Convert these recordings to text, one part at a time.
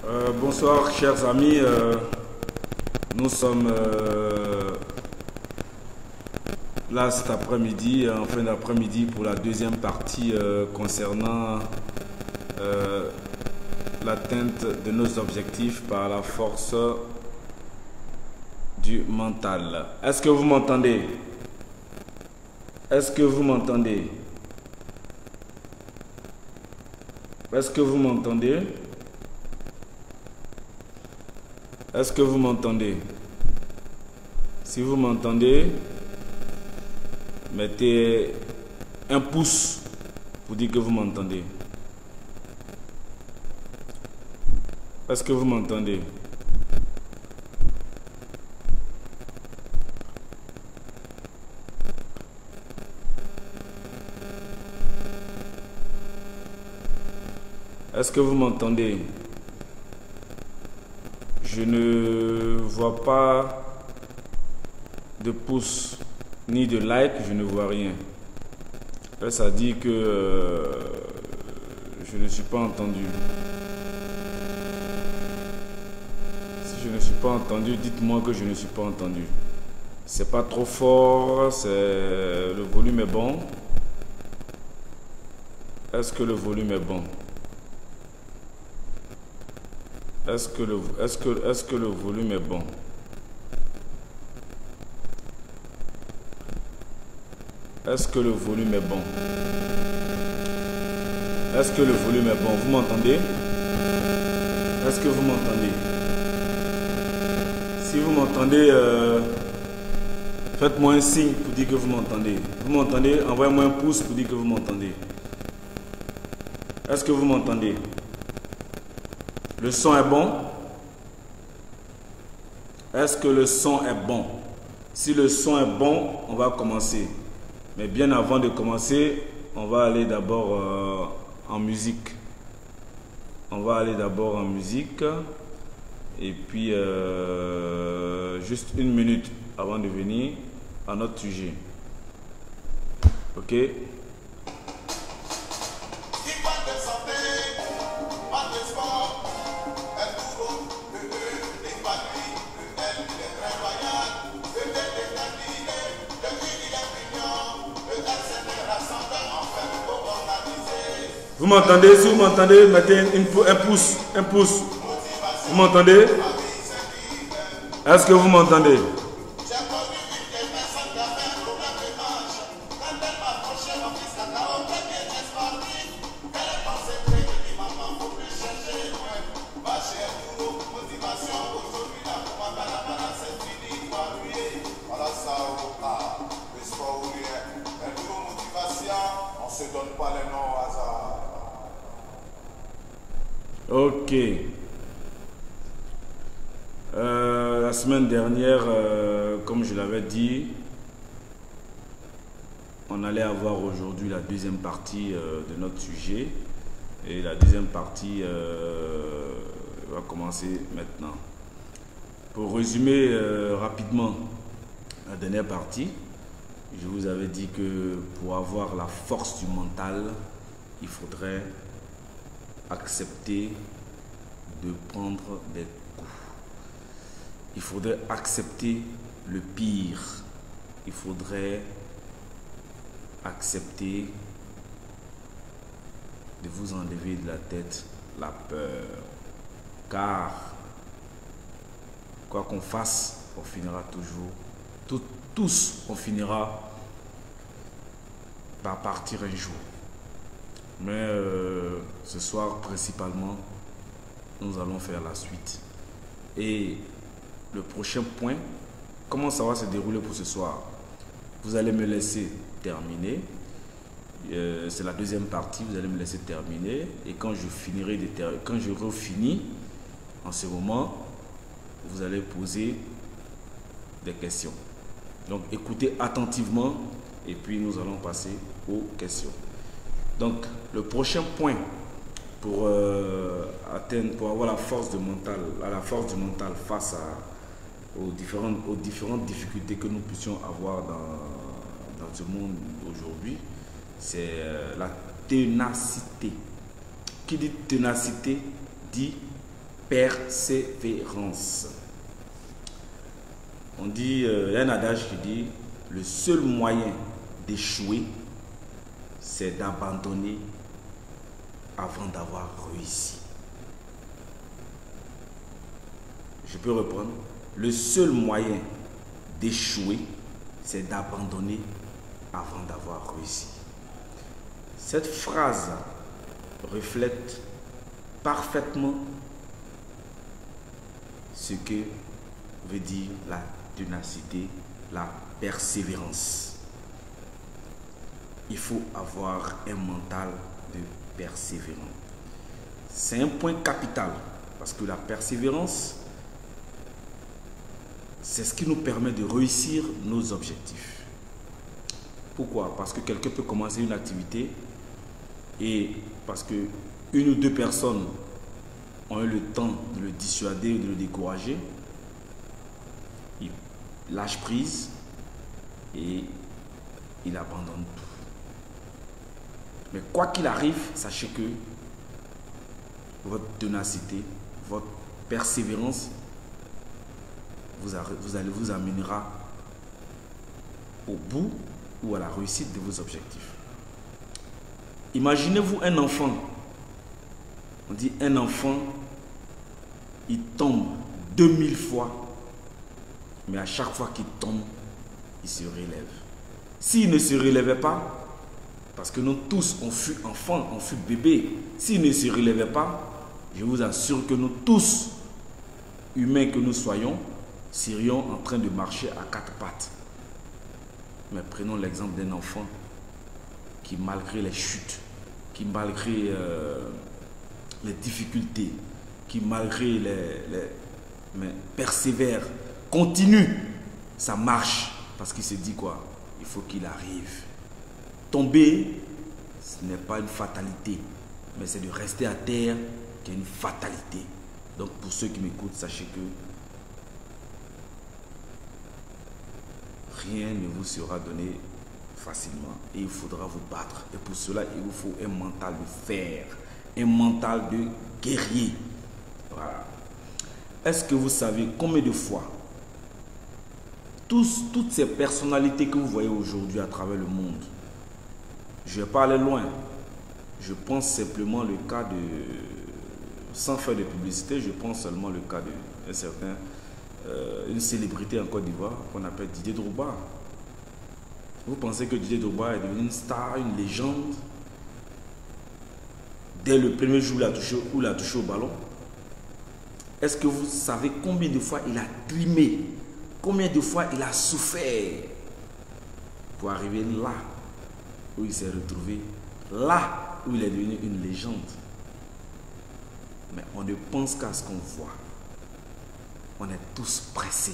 Bonsoir chers amis, nous sommes là cet après-midi, en fin d'après-midi pour la deuxième partie concernant l'atteinte de nos objectifs par la force du mental. Est-ce que vous m'entendez? Est-ce que vous m'entendez? Est-ce que vous m'entendez? Est-ce que vous m'entendez? Si vous m'entendez, mettez un pouce pour dire que vous m'entendez. Est-ce que vous m'entendez? Est-ce que vous m'entendez? Je ne vois pas de pouce ni de like, je ne vois rien. Là, ça dit que je ne suis pas entendu. Si je ne suis pas entendu, dites-moi que je ne suis pas entendu. C'est pas trop fort, le volume est bon. Est-ce que le volume est bon? Est-ce que le volume est bon? Est-ce que le volume est bon? Est-ce que le volume est bon? Vous m'entendez? Est-ce que vous m'entendez? Si vous m'entendez, faites-moi un signe pour dire que vous m'entendez. Vous m'entendez? Envoyez-moi un pouce pour dire que vous m'entendez. Est-ce que vous m'entendez? Le son est bon? Est-ce que le son est bon? Si le son est bon, on va commencer. Mais bien avant de commencer, on va aller d'abord en musique. On va aller d'abord en musique. Et puis, juste une minute avant de venir à notre sujet. Ok? Vous m'entendez? Si vous m'entendez, mettez un pouce. Un pouce. Vous m'entendez? Est-ce que vous m'entendez? Ok. La semaine dernière, comme je l'avais dit, on allait avoir aujourd'hui la deuxième partie de notre sujet. Et la deuxième partie va commencer maintenant. Pour résumer rapidement la dernière partie, je vous avais dit que pour avoir la force du mental, il faudrait accepter de prendre des coups. Il faudrait accepter le pire. Il faudrait accepter de vous enlever de la tête la peur. Car, quoi qu'on fasse, on finira toujours, tous, on finira par partir un jour. Mais ce soir, principalement, nous allons faire la suite. Et le prochain point, comment ça va se dérouler pour ce soir? Vous allez me laisser terminer. C'est la deuxième partie, vous allez me laisser terminer. Et quand je refinis, en ce moment, vous allez poser des questions. Donc écoutez attentivement et puis nous allons passer aux questions. Donc, le prochain point pour avoir la force du mental face aux différentes difficultés que nous puissions avoir dans ce monde aujourd'hui, c'est la ténacité. Qui dit ténacité dit persévérance. On dit, il y a un adage qui dit, le seul moyen d'échouer, c'est d'abandonner avant d'avoir réussi. Je peux reprendre. Le seul moyen d'échouer, c'est d'abandonner avant d'avoir réussi. Cette phrase reflète parfaitement ce que veut dire la ténacité, la persévérance. Il faut avoir un mental de persévérant. C'est un point capital parce que la persévérance, c'est ce qui nous permet de réussir nos objectifs. Pourquoi? Parce que quelqu'un peut commencer une activité et parce que une ou deux personnes ont eu le temps de le dissuader ou de le décourager, il lâche prise et il abandonne tout. Mais quoi qu'il arrive, sachez que votre ténacité, votre persévérance vous amènera au bout ou à la réussite de vos objectifs. Imaginez-vous un enfant. On dit un enfant, il tombe 2000 fois, mais à chaque fois qu'il tombe, il se relève. S'il ne se relevait pas, parce que nous tous, on fut enfants, on fut bébés, s'il ne se relevait pas, je vous assure que nous tous, humains que nous soyons, serions en train de marcher à quatre pattes. Mais prenons l'exemple d'un enfant qui, malgré les chutes, qui malgré les difficultés, qui malgré mais persévère, continue sa marche, parce qu'il se dit quoi? Il faut qu'il arrive. Tomber, ce n'est pas une fatalité, mais c'est de rester à terre qui est une fatalité. Donc pour ceux qui m'écoutent, sachez que rien ne vous sera donné facilement et il faudra vous battre. Et pour cela, il vous faut un mental de fer, un mental de guerrier. Voilà. Est-ce que vous savez combien de fois toutes ces personnalités que vous voyez aujourd'hui à travers le monde, je ne vais pas aller loin, je pense simplement le cas de, sans faire de publicité, je pense seulement le cas d'un certain une célébrité en Côte d'Ivoire qu'on appelle Didier Drogba. Vous pensez que Didier Drogba est devenu une star, une légende dès le premier jour où il a touché au ballon? Est-ce que vous savez combien de fois il a trimé, combien de fois il a souffert pour arriver là où il s'est retrouvé, là où il est devenu une légende? Mais on ne pense qu'à ce qu'on voit. On est tous pressés.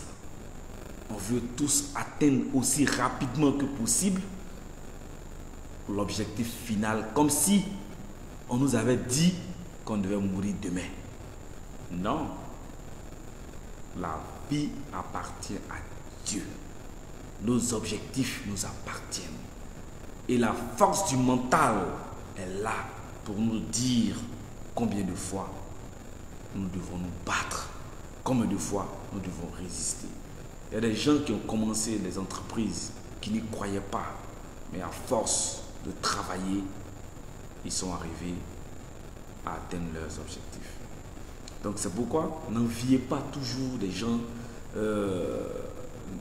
On veut tous atteindre aussi rapidement que possible l'objectif final, comme si on nous avait dit qu'on devait mourir demain. Non. La vie appartient à Dieu. Nos objectifs nous appartiennent. Et la force du mental est là pour nous dire combien de fois nous devons nous battre. Combien de fois nous devons résister. Il y a des gens qui ont commencé les entreprises qui n'y croyaient pas. Mais à force de travailler, ils sont arrivés à atteindre leurs objectifs. Donc c'est pourquoi n'enviez pas toujours des gens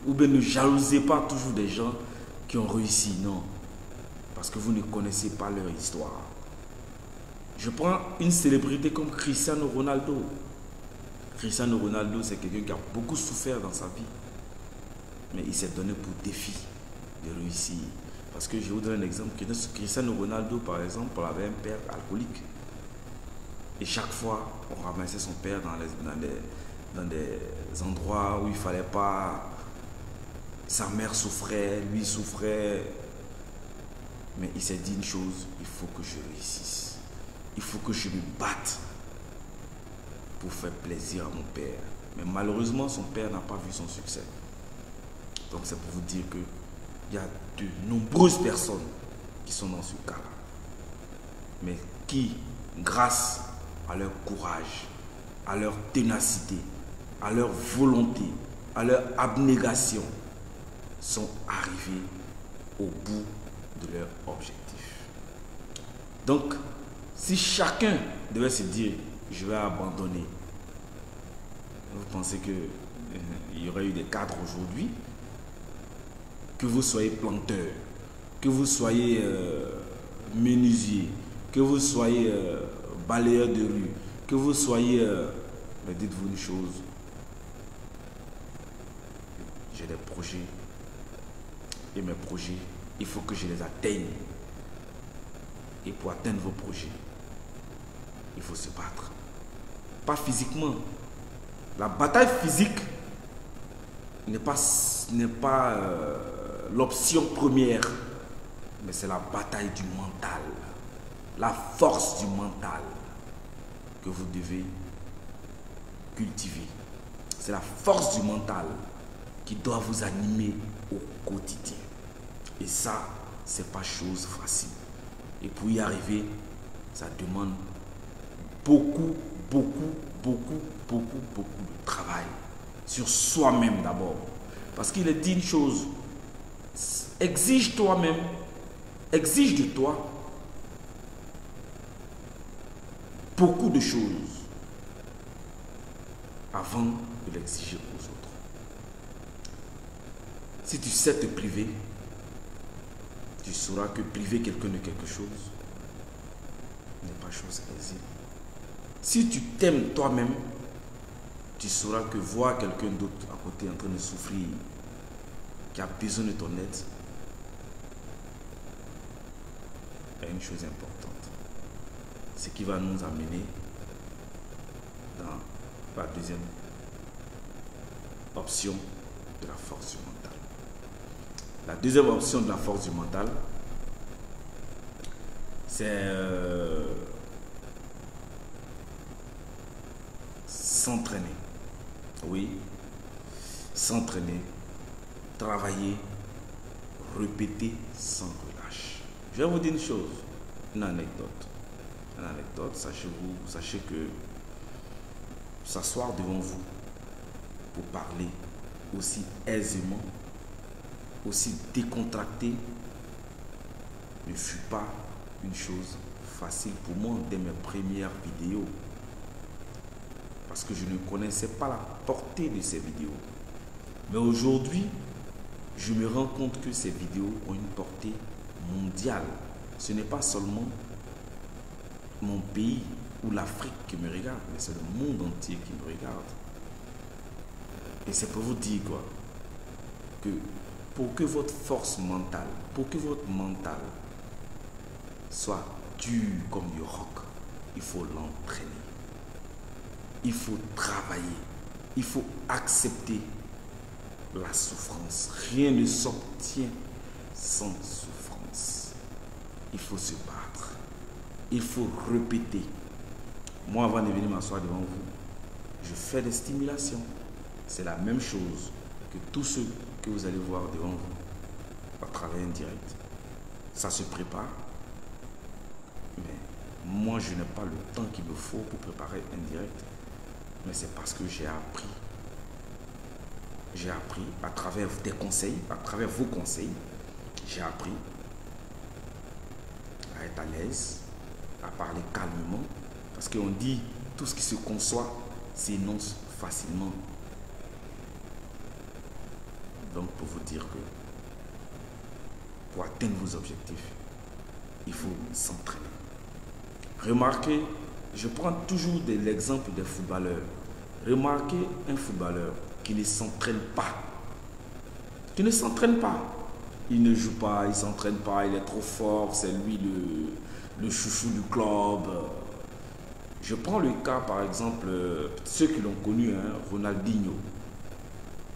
ou bien ne jalousez pas toujours des gens qui ont réussi. Non. Parce que vous ne connaissez pas leur histoire. Je prends une célébrité comme Cristiano Ronaldo. Cristiano Ronaldo, c'est quelqu'un qui a beaucoup souffert dans sa vie. Mais il s'est donné pour défi de réussir. Parce que je vous donne un exemple. Cristiano Ronaldo, par exemple, avait un père alcoolique. Et chaque fois, on ramassait son père dans des endroits où il ne fallait pas. Sa mère souffrait, lui souffrait. Mais il s'est dit une chose, il faut que je réussisse. Il faut que je me batte pour faire plaisir à mon père. Mais malheureusement, son père n'a pas vu son succès. Donc c'est pour vous dire qu'il y a de nombreuses personnes qui sont dans ce cas-là. Mais qui, grâce à leur courage, à leur ténacité, à leur volonté, à leur abnégation, sont arrivés au bout de leur objectif. Donc, si chacun devait se dire, je vais abandonner, vous pensez qu'il y aurait eu des cadres aujourd'hui? Que vous soyez planteur, que vous soyez menuisier, que vous soyez balayeur de rue, que vous soyez... mais dites-vous une chose, j'ai des projets, et mes projets, il faut que je les atteigne. Et pour atteindre vos projets, il faut se battre. Pas physiquement. La bataille physique n'est pas l'option première, mais c'est la bataille du mental, la force du mental que vous devez cultiver. C'est la force du mental qui doit vous animer au quotidien. Et ça, c'est pas chose facile. Et pour y arriver, ça demande beaucoup de travail sur soi-même d'abord. Parce qu'il est dit une chose, exige toi-même, exige de toi beaucoup de choses avant de l'exiger aux autres. Si tu sais te priver, tu sauras que priver quelqu'un de quelque chose n'est pas chose aisée. Si tu t'aimes toi-même, tu sauras que voir quelqu'un d'autre à côté en train de souffrir, qui a besoin de ton aide, est une chose importante. Ce qui va nous amener dans la deuxième option de la force du mental. La deuxième option de la force du mental, c'est s'entraîner. Oui, s'entraîner, travailler, répéter sans relâche. Je vais vous dire une chose, une anecdote. Une anecdote, sachez que s'asseoir devant vous pour parler aussi aisément, aussi décontracté, ne fut pas une chose facile pour moi dès mes premières vidéos. Parce que je ne connaissais pas la portée de ces vidéos. Mais aujourd'hui, je me rends compte que ces vidéos ont une portée mondiale. Ce n'est pas seulement mon pays ou l'Afrique qui me regarde, mais c'est le monde entier qui me regarde. Et c'est pour vous dire quoi, que pour que votre force mentale, pour que votre mental soit dur comme du roc, il faut l'entraîner. Il faut travailler. Il faut accepter la souffrance. Rien ne s'obtient sans souffrance. Il faut se battre. Il faut répéter. Moi, avant de venir m'asseoir devant vous, je fais des stimulations. C'est la même chose que tous ceux que vous allez voir devant vous à travers un direct. Ça se prépare. Mais moi, je n'ai pas le temps qu'il me faut pour préparer un direct. Mais c'est parce que j'ai appris. J'ai appris à travers des conseils, à travers vos conseils, j'ai appris à être à l'aise, à parler calmement. Parce qu'on dit, tout ce qui se conçoit s'énonce facilement. Donc pour vous dire que pour atteindre vos objectifs, il faut s'entraîner. Remarquez, je prends toujours l'exemple des footballeurs. Remarquez un footballeur qui ne s'entraîne pas. Qui ne s'entraîne pas. Il ne joue pas, il ne s'entraîne pas, il est trop fort, c'est lui le chouchou du club. Je prends le cas, par exemple, ceux qui l'ont connu, Ronaldinho.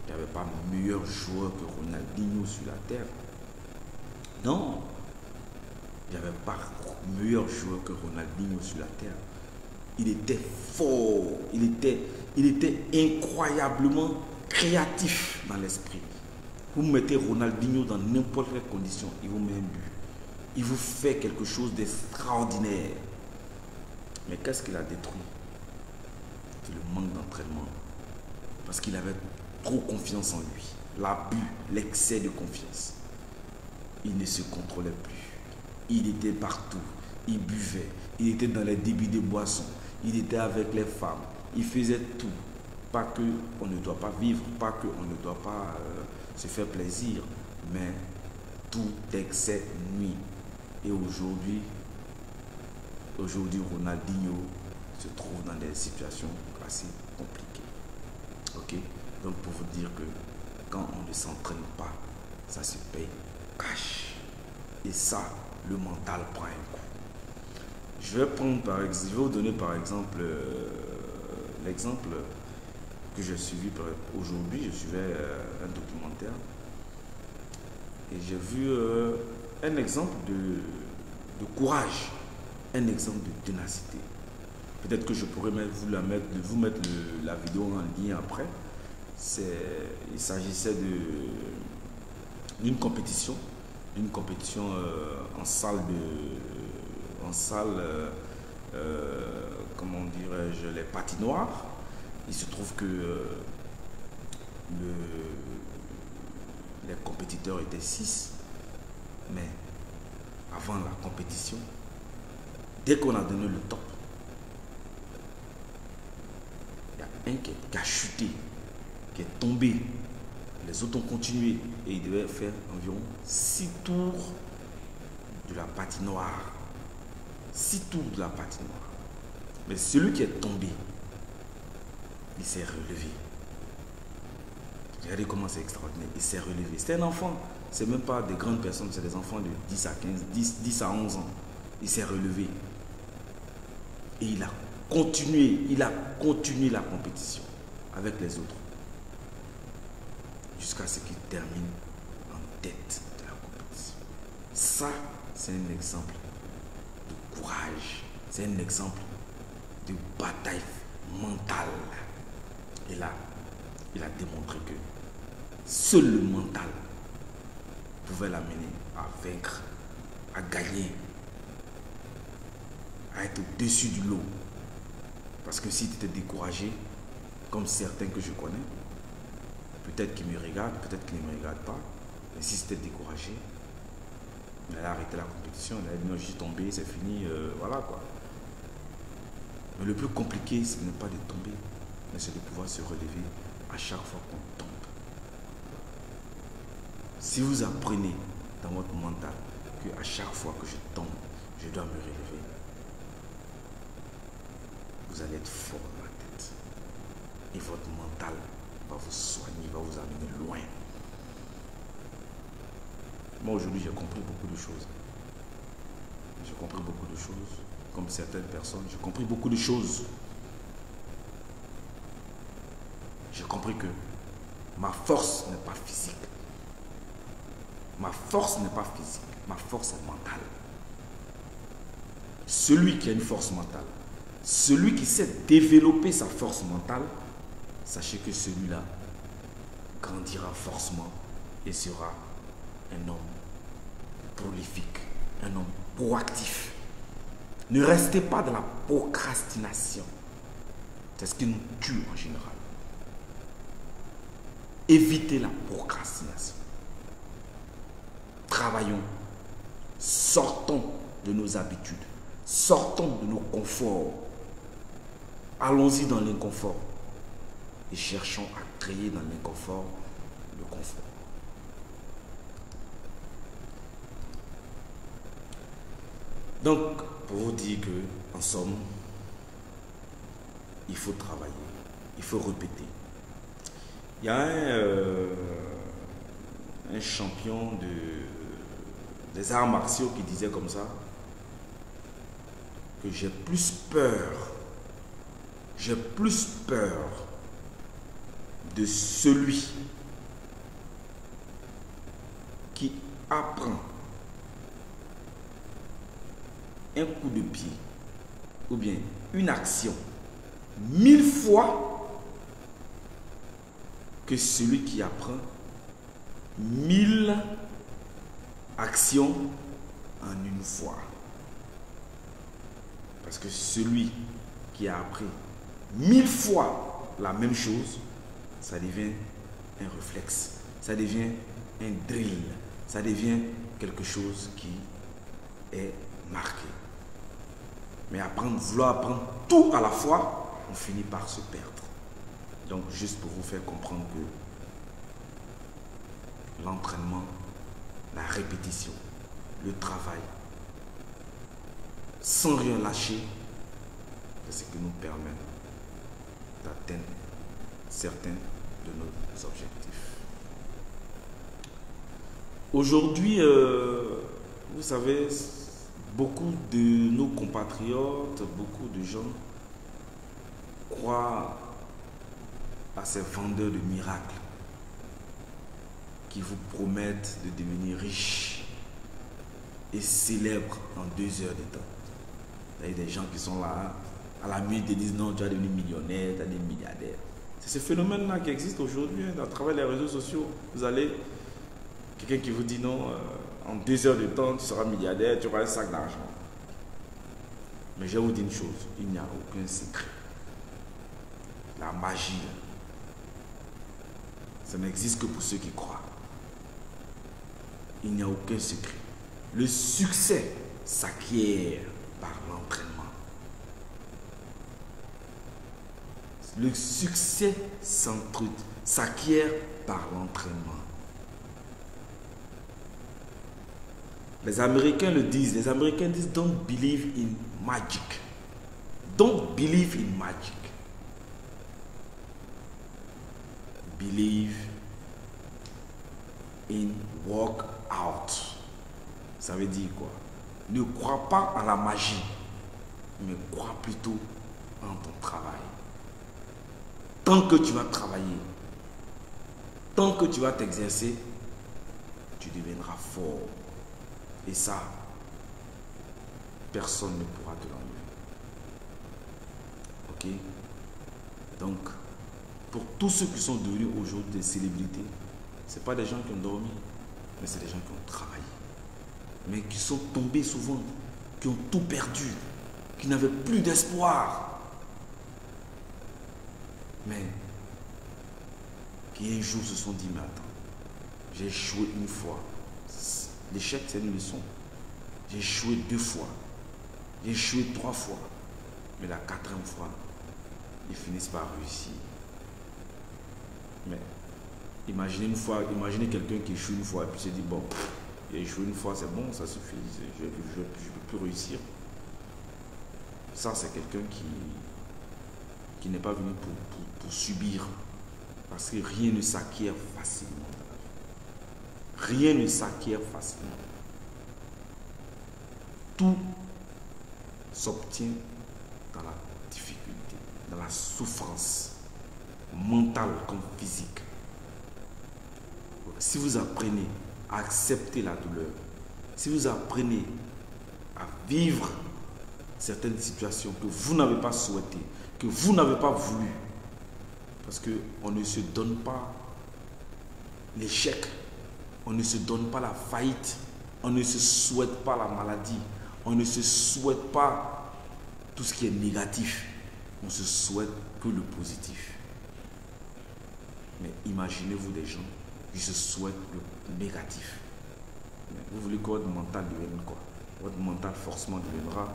Il n'y avait pas meilleur joueur que Ronaldinho sur la terre. Non. Il n'y avait pas meilleur joueur que Ronaldinho sur la terre. Il était fort, il était incroyablement créatif dans l'esprit. Vous mettez Ronaldinho dans n'importe quelle condition, il vous met un but. Il vous fait quelque chose d'extraordinaire. Mais qu'est-ce qu'il a détruit? c'était le manque d'entraînement. Parce qu'il avait trop confiance en lui. L'abus, l'excès de confiance. Il ne se contrôlait plus. Il était partout. Il buvait. Il était dans les débits de boissons. Il était avec les femmes. Il faisait tout. Pas qu'on ne doit pas vivre, pas qu'on ne doit pas se faire plaisir, mais tout excès nuit. Et aujourd'hui, Ronaldinho se trouve dans des situations assez compliquées. Ok? Donc pour vous dire que quand on ne s'entraîne pas, ça se paye cash. Et ça, le mental prend un coup. Je vais vous donner par exemple l'exemple que j'ai suivi aujourd'hui. Je suivais un documentaire et j'ai vu un exemple de courage, un exemple de ténacité. Peut-être que je pourrais vous mettre la vidéo en lien après. Il s'agissait d'une compétition en salle comment dirais-je, les patinoires. Il se trouve que les compétiteurs étaient 6, mais avant la compétition, dès qu'on a donné le top, il y a un qui a chuté, qui est tombé. Les autres ont continué et ils devaient faire environ 6 tours de la patinoire. 6 tours de la patinoire. Mais celui qui est tombé, il s'est relevé. Regardez comment c'est extraordinaire. Il s'est relevé. C'est un enfant. Ce n'est même pas des grandes personnes, c'est des enfants de 10 à 15, 10 à 11 ans. Il s'est relevé. Et il a continué la compétition avec les autres. Jusqu'à ce qu'il termine en tête de la compétition. Ça, c'est un exemple de courage. C'est un exemple de bataille mentale. Et là, il a démontré que seul le mental pouvait l'amener à vaincre, à gagner, à être au-dessus du lot. Parce que si tu étais découragé, comme certains que je connais, peut-être qu'ils me regardent, peut-être qu'ils ne me regardent pas, mais si c'était découragé, il allait arrêter la compétition, il allait dire non, je suis tombé, c'est fini, voilà quoi. Mais le plus compliqué, ce n'est pas de tomber, mais c'est de pouvoir se relever à chaque fois qu'on tombe. Si vous apprenez dans votre mental qu'à chaque fois que je tombe, je dois me relever, vous allez être fort dans la tête. Et votre mental va vous soigner, va vous amener loin. Moi aujourd'hui, j'ai compris beaucoup de choses. J'ai compris beaucoup de choses. Comme certaines personnes, j'ai compris beaucoup de choses. J'ai compris que ma force n'est pas physique. Ma force n'est pas physique. Ma force est mentale. Celui qui a une force mentale, celui qui sait développer sa force mentale, sachez que celui-là grandira forcément et sera un homme prolifique, un homme proactif. Ne restez pas dans la procrastination. C'est ce qui nous tue en général. Évitez la procrastination. Travaillons. Sortons de nos habitudes. Sortons de nos conforts. Allons-y dans l'inconfort. Et cherchons à créer dans l'inconfort le confort. Donc, pour vous dire que, en somme, il faut travailler, il faut répéter. Il y a un champion des arts martiaux qui disait comme ça, que j'ai plus peur de celui qui apprend un coup de pied ou bien une action 1000 fois que celui qui apprend 1000 actions en une fois. Parce que celui qui a appris 1000 fois la même chose, ça devient un réflexe, ça devient un drill, ça devient quelque chose qui est marqué. Mais vouloir apprendre tout à la fois, on finit par se perdre. Donc, juste pour vous faire comprendre que l'entraînement, la répétition, le travail, sans rien lâcher, c'est ce qui nous permet d'atteindre certains de nos objectifs. Aujourd'hui, vous savez, beaucoup de nos compatriotes, beaucoup de gens croient à ces vendeurs de miracles qui vous promettent de devenir riches et célèbres en 2 heures de temps. Il y a des gens qui sont là, à la nuit, ils disent non, tu vas devenir millionnaire, tu vas devenir milliardaire. C'est ce phénomène-là qui existe aujourd'hui, à travers les réseaux sociaux. Vous allez, quelqu'un qui vous dit non, en 2 heures de temps, tu seras milliardaire, tu auras un sac d'argent. Mais je vais vous dire une chose, il n'y a aucun secret. La magie, ça n'existe que pour ceux qui croient. Il n'y a aucun secret. Le succès s'acquiert par l'entraînement. Le succès s'acquiert par l'entraînement. Les Américains le disent. Les Américains disent don't believe in magic. Don't believe in magic. Believe in workout. Ça veut dire quoi? Ne crois pas à la magie, mais crois plutôt en ton travail. Tant que tu vas travailler, tant que tu vas t'exercer, tu deviendras fort. Et ça, personne ne pourra te l'enlever. Ok? Donc, pour tous ceux qui sont devenus aujourd'hui des célébrités, ce n'est pas des gens qui ont dormi, mais c'est des gens qui ont travaillé. Mais qui sont tombés souvent, qui ont tout perdu, qui n'avaient plus d'espoir. Mais qui un jour se sont dit, mais attends, j'ai échoué une fois. L'échec, c'est une leçon. J'ai échoué 2 fois. J'ai échoué 3 fois. Mais la 4e fois, ils finissent par réussir. Mais imaginez quelqu'un qui échoue une fois et puis se dit, bon, j'ai échoué une fois, c'est bon, ça suffit, je ne peux plus réussir. Ça, c'est quelqu'un qui n'est pas venu pour subir. Parce que rien ne s'acquiert facilement. Rien ne s'acquiert facilement. Tout s'obtient dans la difficulté, dans la souffrance, mentale comme physique. Si vous apprenez à accepter la douleur, si vous apprenez à vivre certaines situations que vous n'avez pas souhaitées, que vous n'avez pas voulu, parce qu'on ne se donne pas l'échec, on ne se donne pas la faillite, on ne se souhaite pas la maladie, on ne se souhaite pas tout ce qui est négatif, on se souhaite que le positif. Mais imaginez-vous des gens qui se souhaitent le négatif. Mais vous voulez que votre mental devienne quoi? Votre mental forcément deviendra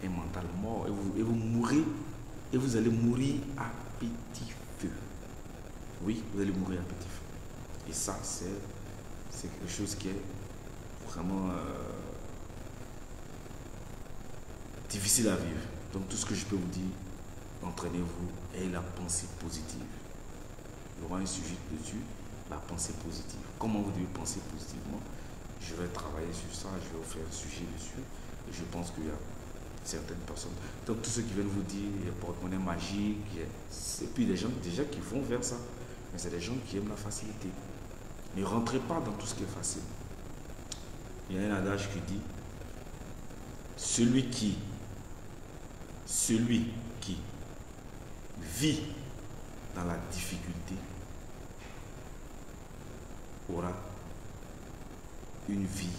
un mental mort et vous mourrez et vous allez mourir à petit feu. Oui, vous allez mourir à petit feu. Et ça, c'est quelque chose qui est vraiment difficile à vivre. Donc tout ce que je peux vous dire, entraînez-vous et la pensée positive. Il y aura un sujet dessus, la pensée positive. Comment vous devez penser positivement? Je vais travailler sur ça, je vais vous faire un sujet dessus. Et je pense qu'il y a certaines personnes. Donc tous ceux qui viennent vous dire, il y a porte-monnaie magique, et puis des gens déjà qui vont vers ça. Mais c'est des gens qui aiment la facilité. Ne rentrez pas dans tout ce qui est facile. Il y a un adage qui dit, celui qui vit dans la difficulté aura une vie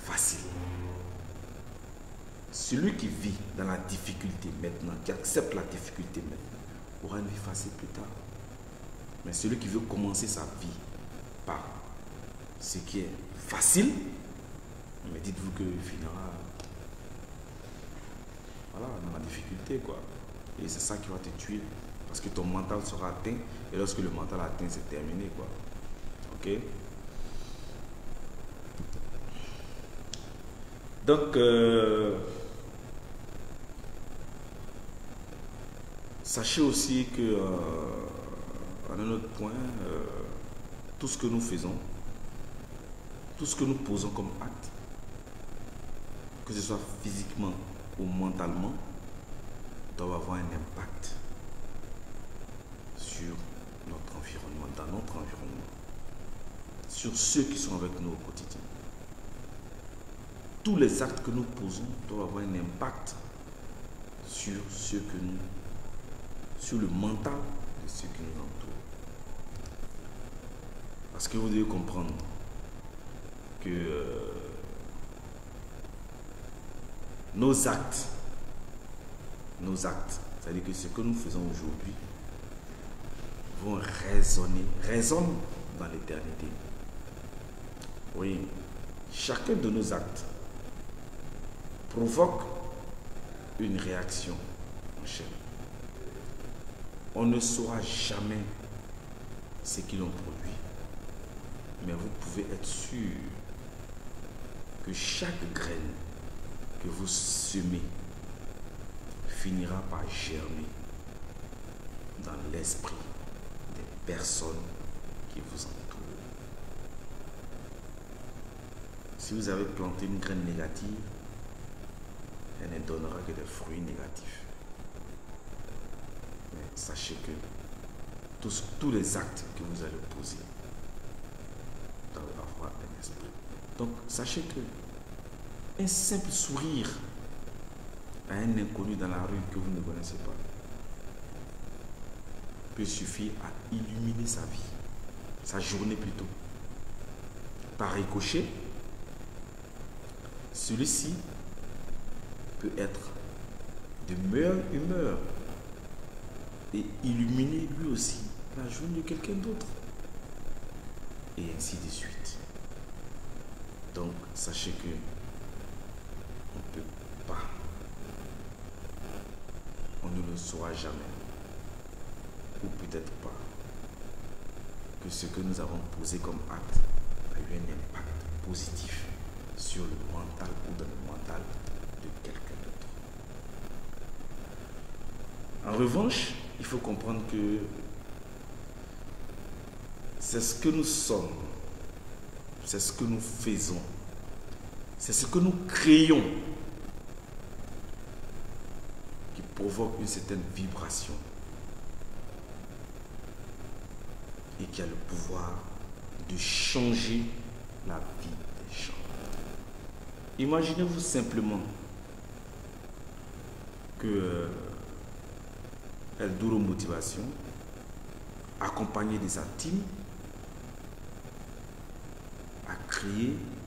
facile. celui qui vit dans la difficulté maintenant, qui accepte la difficulté maintenant, aura une vie facile plus tard. Mais celui qui veut commencer sa vie par ce qui est facile, mais dites-vous qu'il finira voilà, dans la difficulté, quoi. Et c'est ça qui va te tuer. Parce que ton mental sera atteint. Et lorsque le mental est atteint, c'est terminé, quoi. Ok? Donc, sachez aussi que, à un autre point, tout ce que nous faisons, tout ce que nous posons comme acte, que ce soit physiquement ou mentalement, doit avoir un impact sur notre environnement, dans notre environnement, sur ceux qui sont avec nous au quotidien. Tous les actes que nous posons doivent avoir un impact sur ceux que nous, sur le mental de ceux qui nous entourent. Parce que vous devez comprendre que nos actes, c'est-à-dire que ce que nous faisons aujourd'hui, vont résonnent dans l'éternité. Oui, chacun de nos actes provoque une réaction en chaîne. On ne saura jamais ce qu'ils ont produit, mais vous pouvez être sûr que chaque graine que vous semez finira par germer dans l'esprit des personnes qui vous entourent. Si vous avez planté une graine négative, elle ne donnera que des fruits négatifs. Mais sachez que tous les actes que vous allez poser doivent avoir un esprit. Donc sachez que un simple sourire à un inconnu dans la rue que vous ne connaissez pas peut suffire à illuminer sa vie, sa journée plutôt. Par ricochet, celui-ci peut être de meilleure humeur et illuminer lui aussi la journée de quelqu'un d'autre. Et ainsi de suite. Donc, sachez que on ne peut pas, on ne le saura jamais, ou peut-être pas, que ce que nous avons posé comme acte a eu un impact positif sur le mental ou dans le mental de quelqu'un d'autre. En revanche, il faut comprendre que c'est ce que nous sommes, c'est ce que nous faisons, c'est ce que nous créons qui provoque une certaine vibration et qui a le pouvoir de changer la vie des gens. Imaginez-vous simplement que Eldoro Motivation, accompagné de sa team,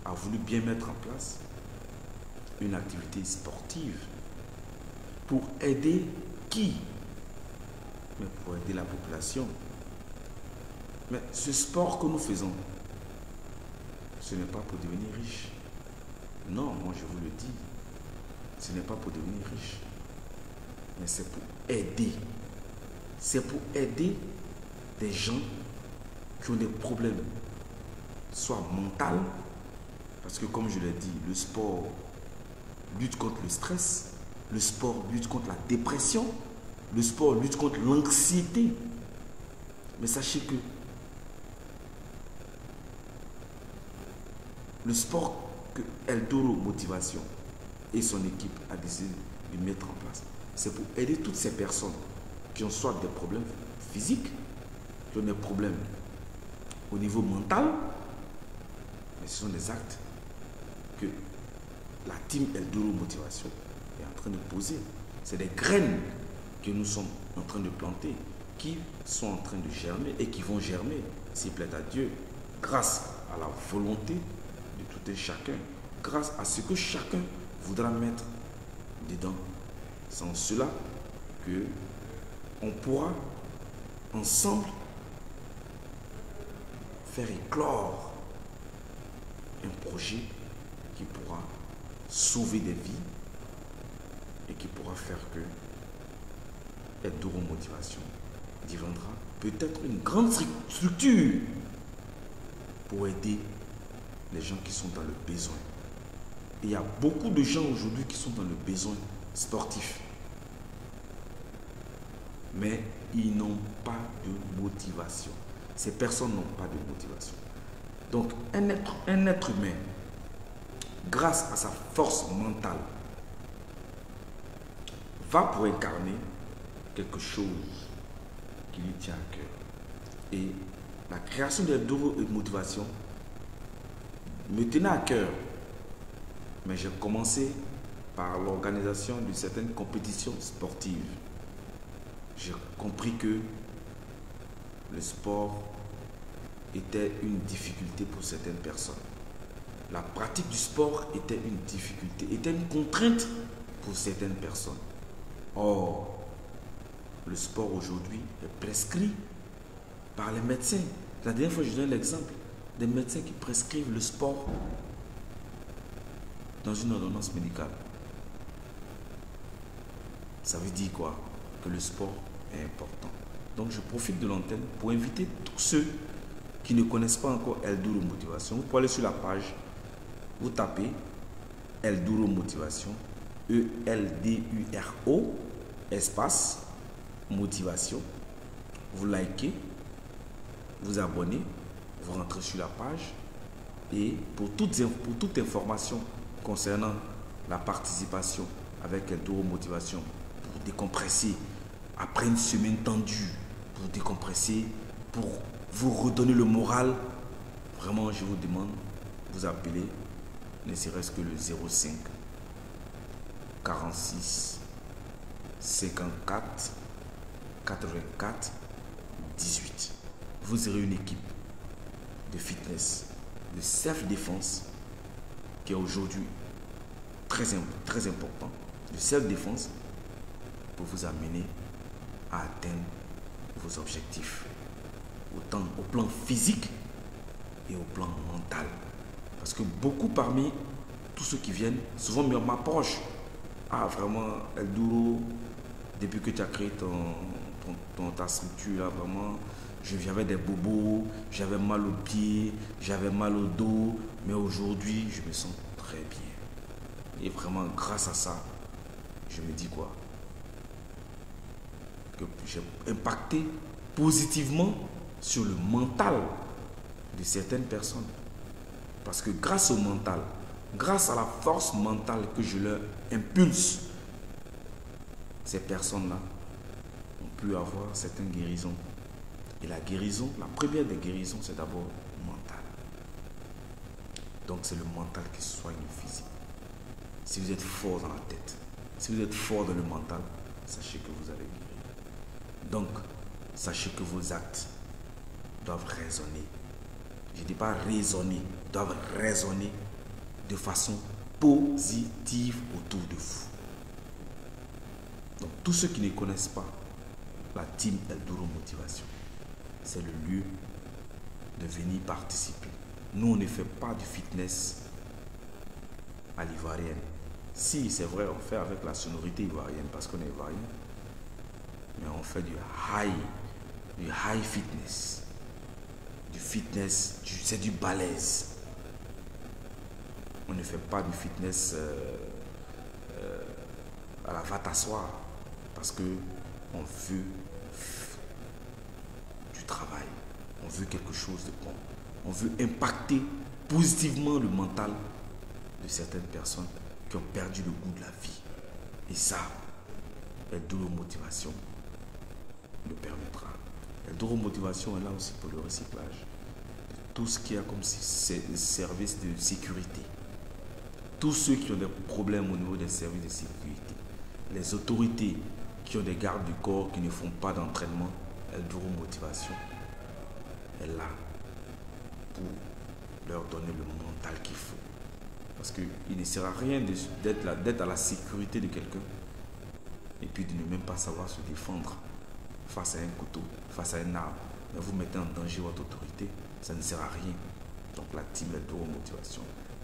a voulu bien mettre en place une activité sportive pour aider qui? Mais pour aider la population. Mais ce sport que nous faisons, ce n'est pas pour devenir riche. Non, moi je vous le dis, ce n'est pas pour devenir riche, mais c'est pour aider. C'est pour aider des gens qui ont des problèmes, soit mental, parce que comme je l'ai dit, le sport lutte contre le stress, le sport lutte contre la dépression, le sport lutte contre l'anxiété. Mais sachez que le sport que Eldoro Motivation et son équipe a décidé de mettre en place, c'est pour aider toutes ces personnes qui ont soit des problèmes physiques, qui ont des problèmes au niveau mental, mais ce sont des actes que la team Eldoro Motivation est en train de poser. C'est des graines que nous sommes en train de planter, qui sont en train de germer et qui vont germer, s'il plaît à Dieu, grâce à la volonté de tout un chacun, grâce à ce que chacun voudra mettre dedans. C'est en cela que on pourra ensemble faire éclore un projet qui pourra sauver des vies et qui pourra faire que Eldoro Motivation deviendra peut-être une grande structure pour aider les gens qui sont dans le besoin. Et il y a beaucoup de gens aujourd'hui qui sont dans le besoin sportif. Mais ils n'ont pas de motivation. Ces personnes n'ont pas de motivation. Donc un être humain, grâce à sa force mentale, va pour incarner quelque chose qui lui tient à cœur. Et la création d'Eldoro Motivation me tenait à cœur. Mais j'ai commencé par l'organisation de certaines compétitions sportives. J'ai compris que le sport était une difficulté pour certaines personnes. La pratique du sport était une difficulté, était une contrainte pour certaines personnes. Or, le sport aujourd'hui est prescrit par les médecins. La dernière fois, je donne l'exemple des médecins qui prescrivent le sport dans une ordonnance médicale. Ça veut dire quoi? Que le sport est important. Donc je profite de l'antenne pour inviter tous ceux qui ne connaissent pas encore Eldoro Motivation. Vous pouvez aller sur la page, vous tapez Eldoro Motivation, E-L-D-U-R-O, espace, motivation. Vous likez, vous abonnez, vous rentrez sur la page et pour toute information concernant la participation avec Eldoro Motivation, pour décompresser après une semaine tendue, pour décompresser, pour vous redonner le moral, vraiment je vous demande, vous appelez ne serait-ce que le 05 46 54 84 18. Vous aurez une équipe de fitness, de self-défense qui est aujourd'hui très important, de self-défense pour vous amener à atteindre vos objectifs, autant au plan physique et au plan mental. Parce que beaucoup parmi tous ceux qui viennent, souvent m'approchent. Ah vraiment, Eldoro, depuis que tu as créé ta structure, là, vraiment, j'avais des bobos, j'avais mal aux pieds, j'avais mal au dos, mais aujourd'hui, je me sens très bien. Et vraiment, grâce à ça, je me dis quoi? Que j'ai impacté positivement sur le mental de certaines personnes. Parce que grâce au mental, grâce à la force mentale que je leur impulse, ces personnes-là ont pu avoir certaines guérisons. Et la guérison, la première des guérisons, c'est d'abord mentale. Donc c'est le mental qui soigne le physique. Si vous êtes fort dans la tête, si vous êtes fort dans le mental, sachez que vous allez guérir. Donc, sachez que vos actes doivent résonner. Je ne dis pas raisonner, doivent résonner de façon positive autour de vous. Donc, tous ceux qui ne connaissent pas la team Eldoro Motivation, c'est le lieu de venir participer. Nous, on ne fait pas du fitness à l'ivoirienne. Si, c'est vrai, on fait avec la sonorité ivoirienne parce qu'on est ivoirien. Mais on fait du high fitness. Du fitness, c'est du balèze. On ne fait pas du fitness à la va t'asseoir parce que on veut du travail. On veut quelque chose de bon. On veut impacter positivement le mental de certaines personnes qui ont perdu le goût de la vie. Et ça, Eldoro Motivation le permettra. Eldoro Motivation est là aussi pour le recyclage. Tout ce qu'il y a comme service de sécurité. Tous ceux qui ont des problèmes au niveau des services de sécurité. Les autorités qui ont des gardes du corps qui ne font pas d'entraînement, Eldoro Motivation est là pour leur donner le mental qu'il faut. Parce qu'il ne sert à rien d'être à la sécurité de quelqu'un et puis de ne même pas savoir se défendre face à un couteau, face à un arbre. Mais vous mettez en danger votre autorité, ça ne sert à rien. Donc la team Motivation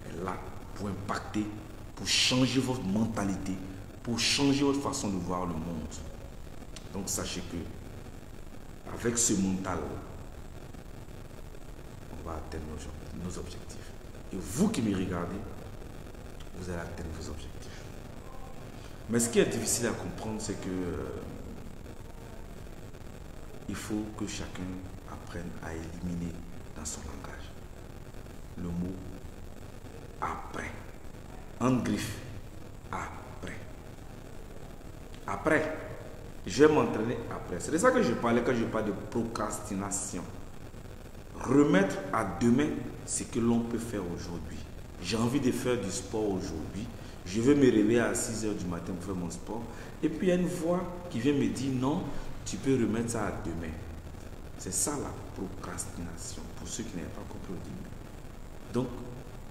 est là pour impacter, pour changer votre mentalité, pour changer votre façon de voir le monde. Donc sachez que avec ce mental, on va atteindre nos objectifs. Et vous qui me regardez, vous allez atteindre vos objectifs. Mais ce qui est difficile à comprendre, c'est que il faut que chacun apprenne à éliminer dans son langage le mot après. En griffe, après. Après. Je vais m'entraîner après. C'est de ça que je parlais quand je parle de procrastination. Remettre à demain ce que l'on peut faire aujourd'hui. J'ai envie de faire du sport aujourd'hui. Je vais me réveiller à 6 h du matin pour faire mon sport. Et puis il y a une voix qui vient me dire non, tu peux remettre ça à demain. C'est ça la procrastination, pour ceux qui n'avaient pas compris au début. Donc,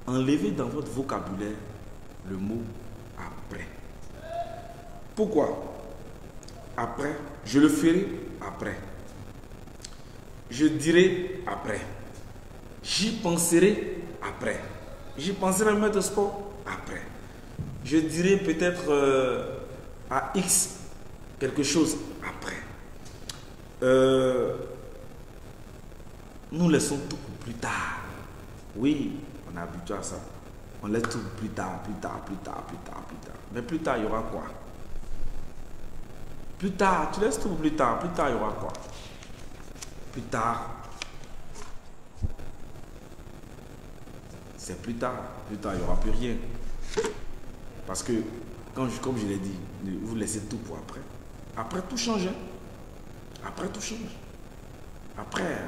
enlevez dans votre vocabulaire le mot après. Pourquoi? Après, je le ferai après. Je dirai après. J'y penserai après. J'y penserai à me mettre au sport après. Je dirai peut-être à X quelque chose après. Nous laissons tout pour plus tard. Oui, on est habitué à ça. On laisse tout plus tard, plus tard, plus tard, plus tard, plus tard. Mais plus tard, il y aura quoi? Plus tard, tu laisses tout pour plus tard. Plus tard, il y aura quoi? Plus tard. C'est plus tard. Plus tard, il n'y aura plus rien. Parce que, comme je l'ai dit, vous laissez tout pour après. Après, tout change. Après, tout change. Après,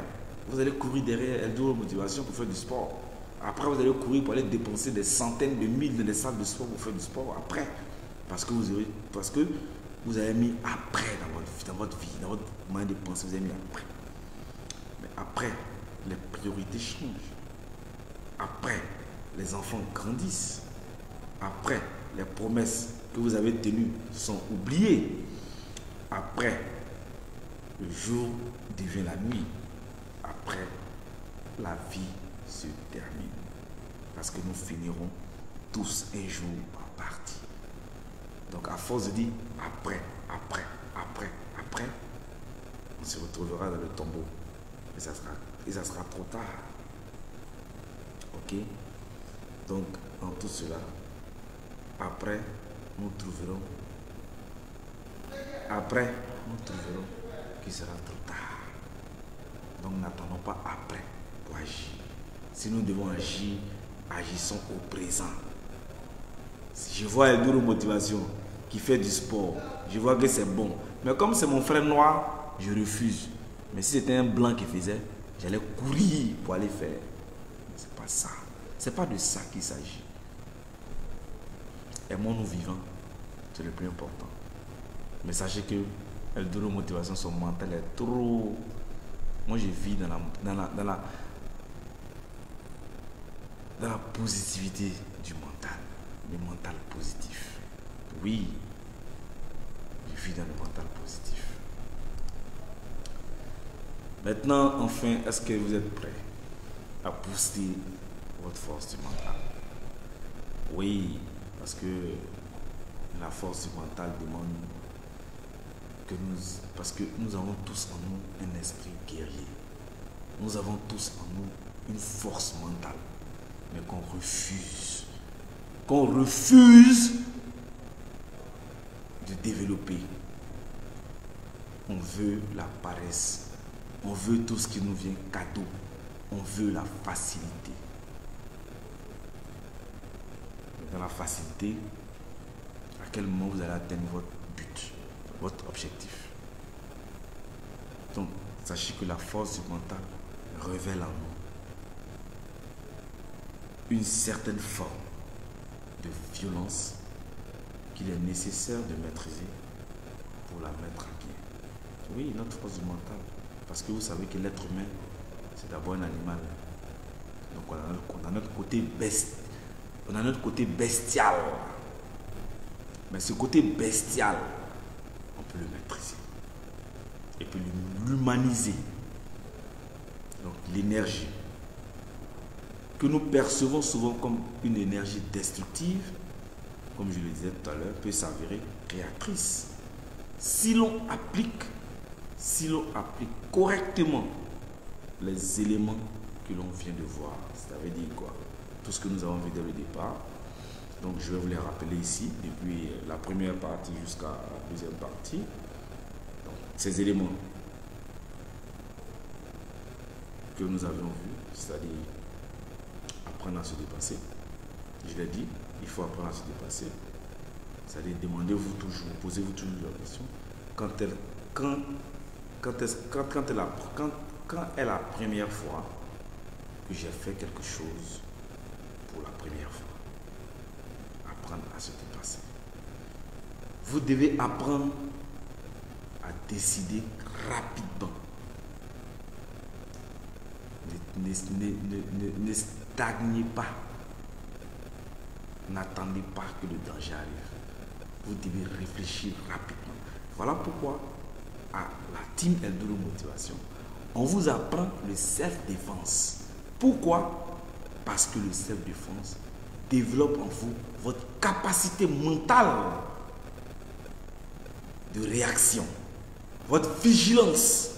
vous allez courir derrière Eldoro Motivation pour faire du sport. Après, vous allez courir pour aller dépenser des centaines de mille dans des salles de sport pour faire du sport. Après, parce que vous avez mis après dans votre vie, dans votre moyen de penser, vous avez mis après. Mais après, les priorités changent. Après, les enfants grandissent. Après, les promesses que vous avez tenues sont oubliées. Après, le jour devient la nuit. Après, la vie se termine. Parce que nous finirons tous un jour en partie. Donc, à force de dire après, après, après, après, on se retrouvera dans le tombeau. Et ça sera trop tard. Ok? Donc, en tout cela, après, nous trouverons. Après, nous trouverons qu'il sera trop tard. Donc, n'attendons pas après pour agir. Si nous devons agir, agissons au présent. Si je vois Eldoro Motivation qui fait du sport, je vois que c'est bon. Mais comme c'est mon frère noir, je refuse. Mais si c'était un blanc qui faisait, j'allais courir pour aller faire. C'est pas ça. C'est pas de ça qu'il s'agit. Aimons-nous vivants, c'est le plus important. Mais sachez que Eldoro Motivation, son mental est trop... Moi, je vis dans la positivité du mental. Le mental positif. Oui, je vis dans le mental positif. Maintenant, enfin, est-ce que vous êtes prêts à booster votre force du mental? Oui, parce que la force du mental demande parce que nous avons tous en nous un esprit guerrier. Nous avons tous en nous une force mentale, mais qu'on refuse. Qu'on refuse de développer. On veut la paresse. On veut tout ce qui nous vient cadeau. On veut la facilité. Dans la facilité, à quel moment vous allez atteindre votre but, votre objectif. Donc, sachez que la force du mental révèle en nous une certaine forme de violence qu'il est nécessaire de maîtriser pour la mettre à pied. Oui, notre force du mental. Parce que vous savez que l'être humain, c'est d'abord un animal. Donc on a notre côté On a notre côté bestial. Mais ce côté bestial, on peut le maîtriser. Et puis l'humaniser. Donc l'énergie que nous percevons souvent comme une énergie destructive, comme je le disais tout à l'heure, peut s'avérer créatrice. Si l'on applique correctement les éléments que l'on vient de voir, ça veut dire quoi? Tout ce que nous avons vu dès le départ. Donc je vais vous les rappeler ici, depuis la première partie jusqu'à la deuxième partie. Donc, ces éléments que nous avions vus, c'est-à-dire apprendre à se dépasser. Je l'ai dit, il faut apprendre à se dépasser. C'est-à-dire demandez-vous toujours, posez-vous toujours la question. Quand est la première fois que j'ai fait quelque chose pour la première fois? Apprendre à se dépasser. Vous devez apprendre à décider rapidement. Ne stagnez pas. N'attendez pas que le danger arrive. Vous devez réfléchir rapidement. Voilà pourquoi à la team Eldoro Motivation, on vous apprend le self-défense. Pourquoi? Parce que le self-défense développe en vous votre capacité mentale de réaction, votre vigilance.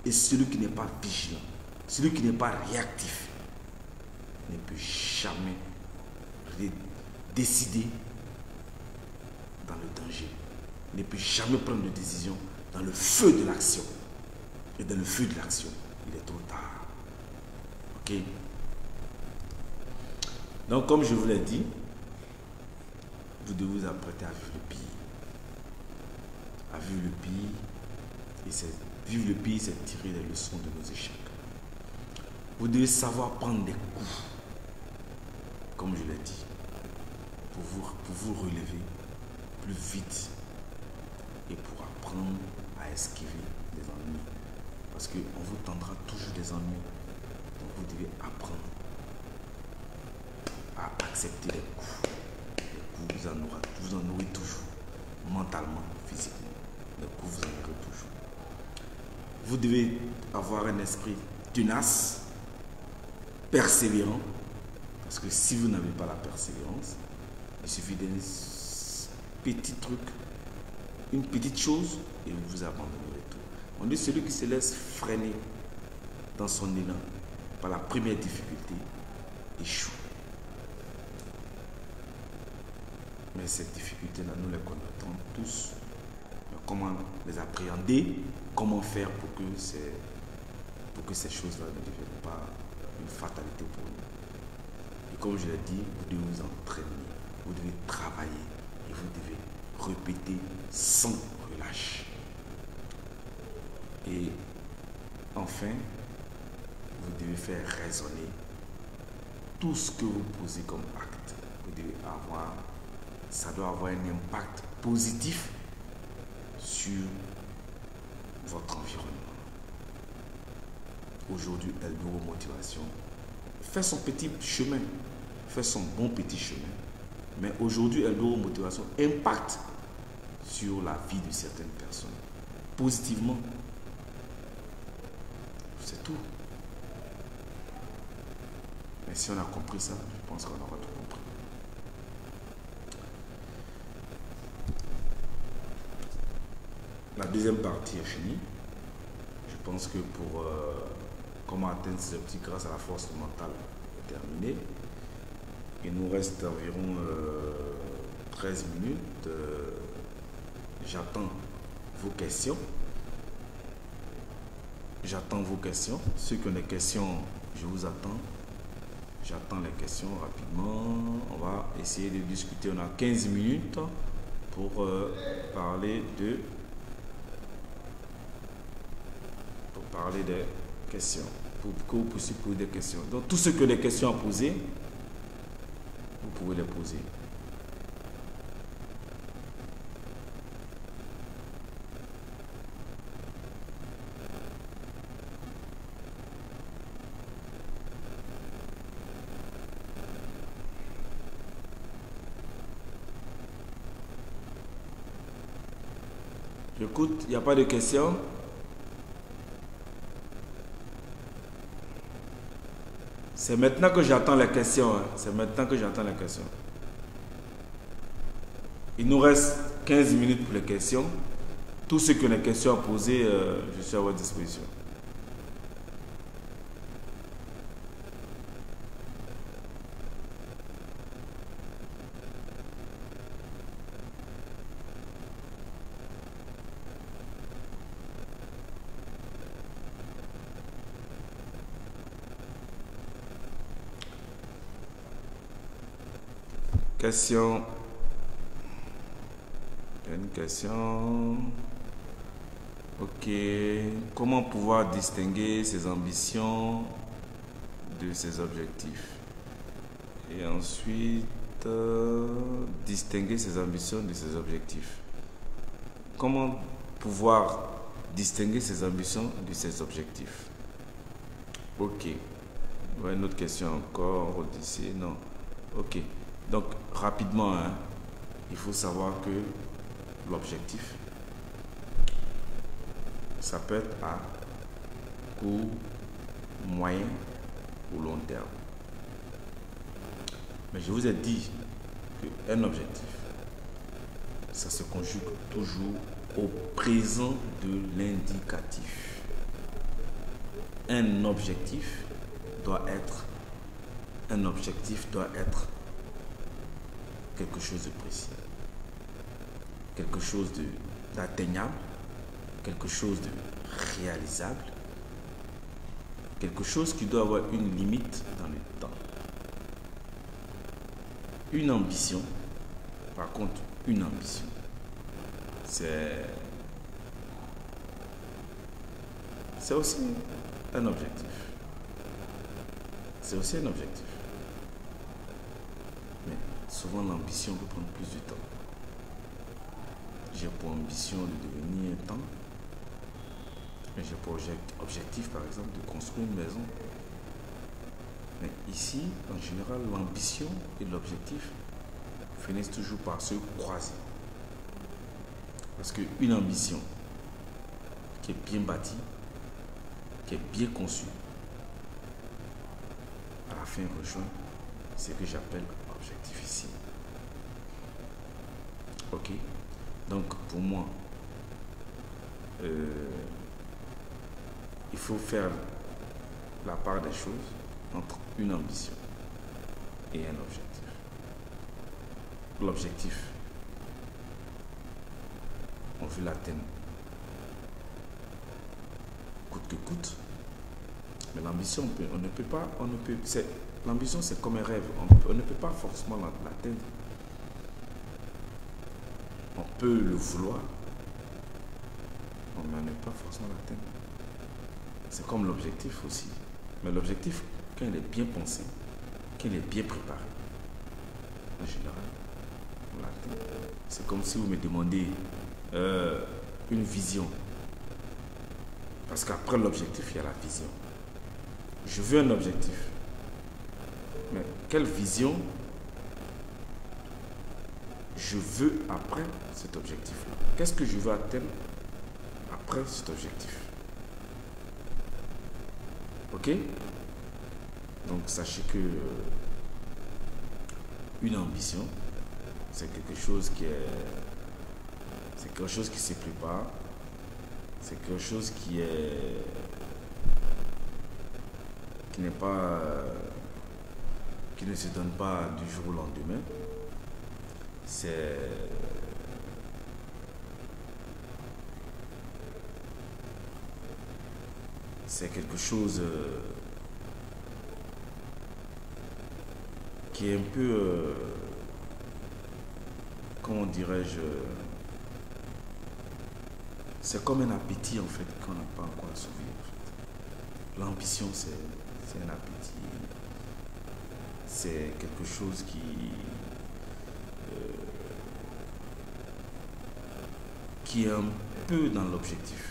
Et celui qui n'est pas vigilant, celui qui n'est pas réactif, ne peut jamais décider dans le danger, ne peut jamais prendre de décision dans le feu de l'action. Et dans le feu de l'action, il est trop tard. Ok? Donc, comme je vous l'ai dit, vous devez vous apprêter à vivre le pire. À vivre le pire. Et vivre le pire, c'est tirer les leçons de nos échecs. Vous devez savoir prendre des coups, comme je l'ai dit, pour vous relever plus vite et pour apprendre à esquiver des ennuis. Parce qu'on vous tendra toujours des ennuis. Donc vous devez apprendre à accepter les coups. Les coups, vous en aurez toujours, mentalement, physiquement. Les coups, vous en aurez toujours. Vous devez avoir un esprit tenace, persévérant. Parce que si vous n'avez pas la persévérance, il suffit d'un petit truc, une petite chose, et vous vous abandonnerez tout. On dit celui qui se laisse freiner dans son élan par la première difficulté échoue. Mais ces difficultés-là, nous les connaissons tous. Mais comment les appréhender? Comment faire pour que ces choses-là ne deviennent pas une fatalité pour nous? Et comme je l'ai dit, vous devez vous entraîner, vous devez travailler et vous devez répéter sans relâche. Et enfin, vous devez faire résonner tout ce que vous posez comme acte. Vous devez ça doit avoir un impact positif sur votre environnement. Aujourd'hui, Eldoro Motivation fait son petit chemin, fait son bon petit chemin. Mais aujourd'hui, Eldoro Motivation impacte sur la vie de certaines personnes. Positivement. C'est tout. Mais si on a compris ça, je pense qu'on aura tout compris. La deuxième partie est finie. Je pense que pour comment atteindre ces objectifs grâce à la force mentale est terminée. Il nous reste environ 13 minutes. J'attends vos questions. J'attends vos questions. Ceux qui ont des questions, je vous attends. J'attends les questions rapidement. On va essayer de discuter. On a 15 minutes pour parler des questions. Pour que vous puissiez poser des questions. Donc, tous ceux qui ont des questions à poser, vous pouvez les poser. J'écoute, il n'y a pas de questions. C'est maintenant que j'attends les questions. Hein. C'est maintenant que j'attends les questions. Il nous reste 15 minutes pour les questions. Tous ceux qui ont des questions à poser, je suis à votre disposition. Question. Une question. Ok. Comment pouvoir distinguer ses ambitions de ses objectifs? Et ensuite, distinguer ses ambitions de ses objectifs. Comment pouvoir distinguer ses ambitions de ses objectifs? Ok. Ouais, une autre question encore d'ici. Non. Ok. Donc, rapidement, hein, il faut savoir que l'objectif, ça peut être à court, moyen ou long terme. Mais je vous ai dit qu'un objectif, ça se conjugue toujours au présent de l'indicatif. Un objectif doit être quelque chose de précis, quelque chose d'atteignable, quelque chose de réalisable, quelque chose qui doit avoir une limite dans le temps. Une ambition, par contre, une ambition, c'est aussi un objectif. C'est aussi un objectif. Mais souvent, l'ambition peut prendre plus de temps. J'ai pour ambition de devenir un temps. Mais j'ai pour objectif, par exemple, de construire une maison. Mais ici, en général, l'ambition et l'objectif finissent toujours par se croiser. Parce qu'une ambition qui est bien bâtie, qui est bien conçue, à la fin rejoint ce que j'appelle objectif ici. Ok? Donc, pour moi, il faut faire la part des choses entre une ambition et un objectif. L'objectif, on veut l'atteindre coûte que coûte. Mais l'ambition, l'ambition c'est comme un rêve, on ne peut pas forcément l'atteindre. On peut le vouloir, mais on ne peut pas forcément l'atteindre. C'est comme l'objectif aussi. Mais l'objectif, quand il est bien pensé, quand il est bien préparé, en général, on l'atteint. C'est comme si vous me demandez une vision. Parce qu'après l'objectif, il y a la vision. Je veux un objectif. Mais quelle vision je veux après cet objectif-là? Qu'est-ce que je veux atteindre après cet objectif? Ok? Donc sachez que une ambition, c'est quelque chose qui se prépare, c'est quelque chose qui ne se donne pas du jour au lendemain. C'est quelque chose qui est un peu, comment dirais-je, c'est comme un appétit en fait qu'on n'a pas encore assouvi. En fait. L'ambition, c'est un appétit, c'est quelque chose qui est un peu dans l'objectif.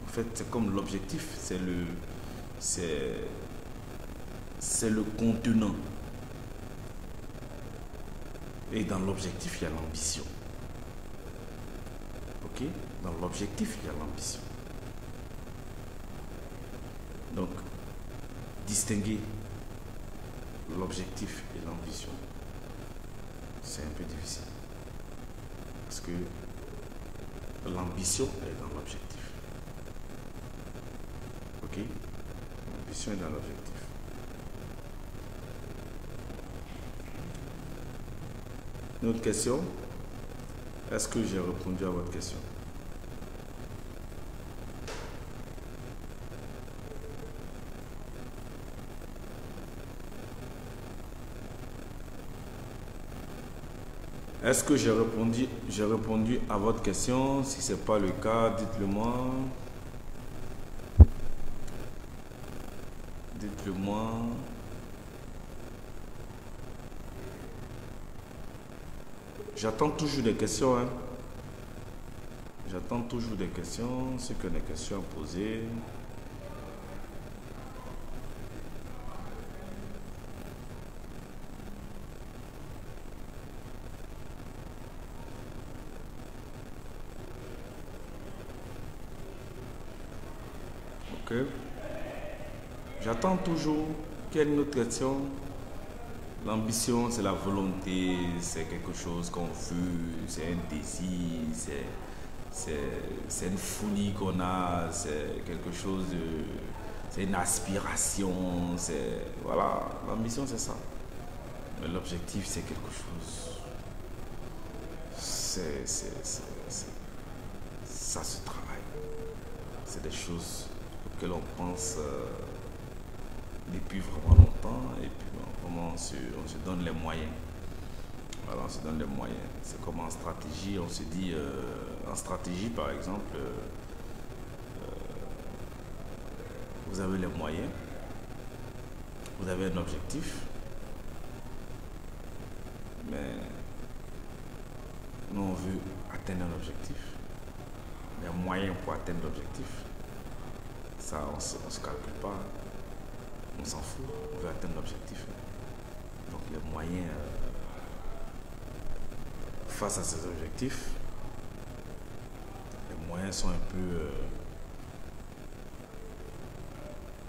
En fait, c'est comme l'objectif, c'est le contenant. Et dans l'objectif, il y a l'ambition. Ok? Dans l'objectif, il y a l'ambition. Donc, distinguer l'objectif et l'ambition, c'est un peu difficile. Parce que l'ambition est dans l'objectif. Ok? L'ambition est dans l'objectif. Une autre question? Est-ce que j'ai répondu à votre question? Est-ce que j'ai répondu à votre question? Si ce n'est pas le cas, dites-le moi. Dites-le moi. J'attends toujours des questions. Hein. J'attends toujours des questions. Ceux qui ont des questions à poser. Ok. J'attends toujours. Quelle autre question? L'ambition, c'est la volonté, c'est quelque chose qu'on veut, c'est un désir, c'est une folie qu'on a, c'est quelque chose de... C'est une aspiration, c'est... Voilà, l'ambition, c'est ça. Mais l'objectif, c'est quelque chose... Ça se travaille. C'est des choses auxquelles on pense depuis vraiment longtemps et puis on se donne les moyens. Voilà, on se donne les moyens. C'est comme en stratégie, on se dit, en stratégie par exemple, vous avez les moyens, vous avez un objectif, mais nous on veut atteindre un objectif, les moyens pour atteindre l'objectif, ça on se calcule pas, on s'en fout, on veut atteindre l'objectif. Donc les moyens face à ces objectifs, les moyens sont un peu...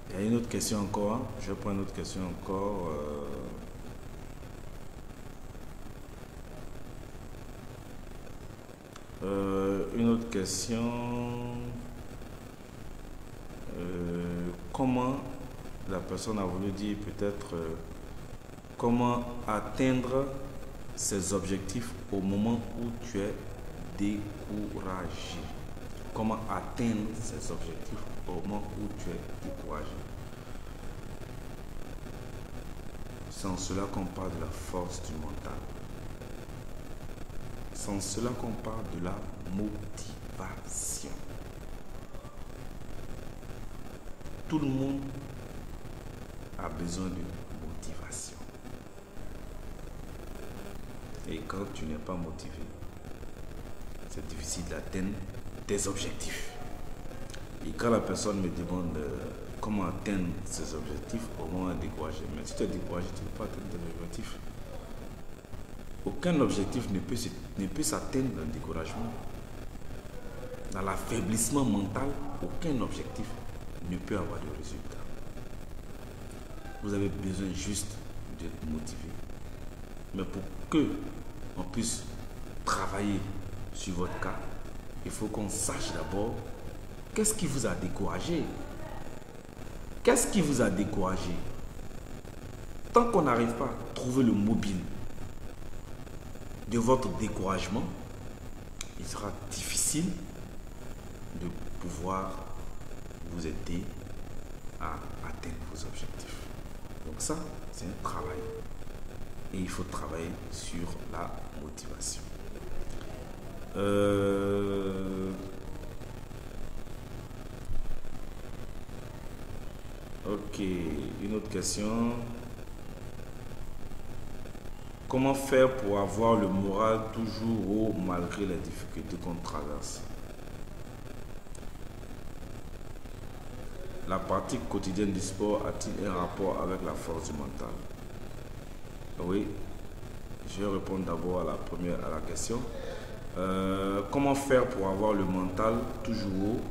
Il y a une autre question encore, hein? Je vais prendre une autre question encore. Une autre question. Comment la personne a voulu dire peut-être comment atteindre ses objectifs au moment où tu es découragé. Comment atteindre ses objectifs au moment où tu es découragé. C'est en cela qu'on parle de la force du mental. C'est en cela qu'on parle de la motivation. Tout le monde a besoin de motivation. Et quand tu n'es pas motivé, c'est difficile d'atteindre tes objectifs. Et quand la personne me demande comment atteindre ses objectifs, au moment de décourager, mais si tu es découragé, tu ne peux pas atteindre tes objectifs. Aucun objectif ne peut s'atteindre dans le découragement. Dans l'affaiblissement mental, aucun objectif ne peut avoir de résultat. Vous avez besoin juste d'être motivé. Mais pour que on puisse travailler sur votre cas, il faut qu'on sache d'abord qu'est-ce qui vous a découragé. Qu'est-ce qui vous a découragé? Tant qu'on n'arrive pas à trouver le mobile de votre découragement, il sera difficile de pouvoir vous aider à atteindre vos objectifs. Donc ça, c'est un travail. Et il faut travailler sur la motivation. Ok, une autre question. Comment faire pour avoir le moral toujours haut malgré les difficultés qu'on traverse? La pratique quotidienne du sport a-t-il un rapport avec la force du mental? Oui, je vais répondre d'abord à la question. Comment faire pour avoir le mental toujours haut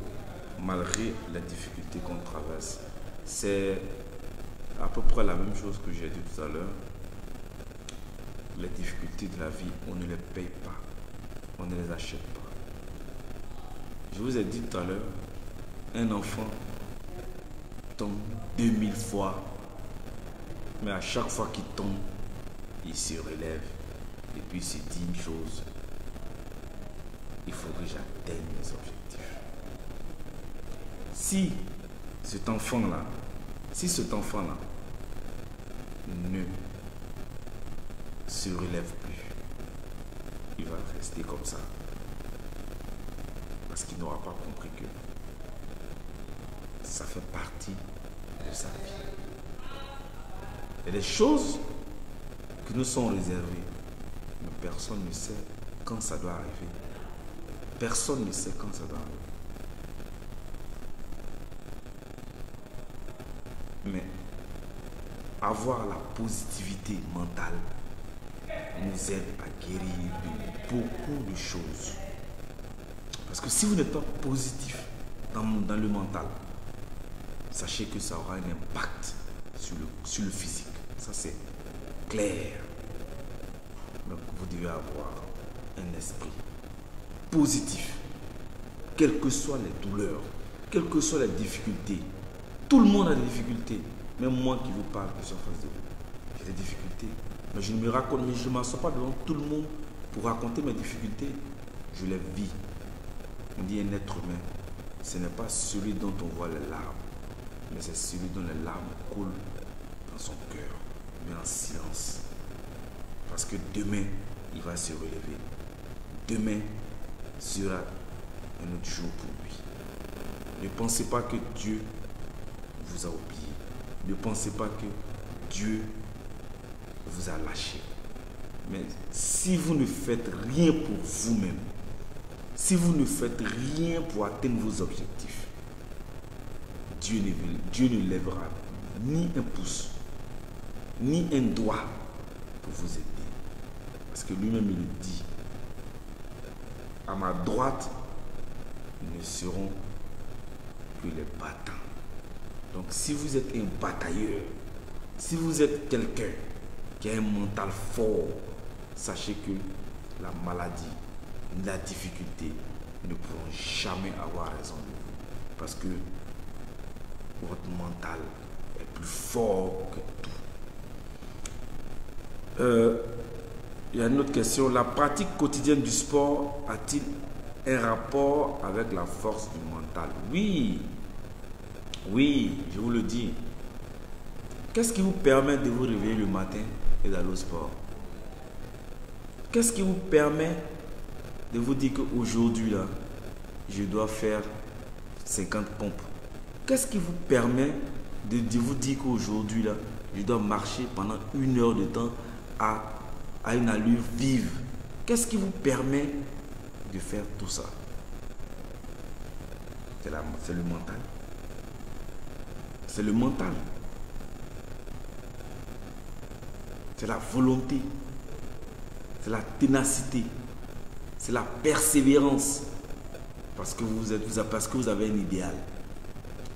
malgré les difficultés qu'on traverse? C'est à peu près la même chose que j'ai dit tout à l'heure. Les difficultés de la vie, on ne les paye pas, on ne les achète pas. Je vous ai dit tout à l'heure, un enfant tombe 2000 fois, mais à chaque fois qu'il tombe, il se relève et puis il se dit une chose: il faut que j'atteigne mes objectifs. Si cet enfant-là ne se relève plus, il va rester comme ça. Parce qu'il n'aura pas compris que ça fait partie de sa vie. Il y a des choses qui nous sont réservées, mais personne ne sait quand ça doit arriver. Personne ne sait quand ça doit arriver. Mais avoir la positivité mentale nous aide à guérir de beaucoup de choses. Parce que si vous n'êtes pas positif dans le mental, sachez que ça aura un impact sur le physique. Ça, c'est clair. Donc, vous devez avoir un esprit positif. Quelles que soient les douleurs, quelles que soient les difficultés. Tout le monde a des difficultés. Même moi qui vous parle, je suis en face de vous. J'ai des difficultés. Mais je ne m'assois pas devant tout le monde pour raconter mes difficultés. Je les vis. On dit un être humain, ce n'est pas celui dont on voit les larmes, mais c'est celui dont les larmes coulent dans son cœur, mais en silence. Parce que demain, il va se relever. Demain sera un autre jour pour lui. Ne pensez pas que Dieu vous a oublié. Ne pensez pas que Dieu vous a lâché. Mais si vous ne faites rien pour vous-même, si vous ne faites rien pour atteindre vos objectifs, Dieu ne lèvera ni un pouce, ni un doigt pour vous aider. Parce que lui-même il le dit. À ma droite ne seront que les battants. Donc si vous êtes un batailleur, si vous êtes quelqu'un qui a un mental fort, sachez que la maladie, la difficulté ne pourront jamais avoir raison de vous. Parce que votre mental est plus fort que tout. Il y a une autre question. La pratique quotidienne du sport a-t-il un rapport avec la force du mental? Oui. Oui, je vous le dis. Qu'est-ce qui vous permet de vous réveiller le matin et d'aller au sport? Qu'est-ce qui vous permet de vous dire qu'aujourd'hui, là, je dois faire 50 pompes? Qu'est-ce qui vous permet de vous dire qu'aujourd'hui, là, je dois marcher pendant 1 heure de temps à une allure vive? Qu'est-ce qui vous permet de faire tout ça? C'est le mental. C'est le mental. C'est la volonté. C'est la ténacité. C'est la persévérance. Parce que vous avez un idéal.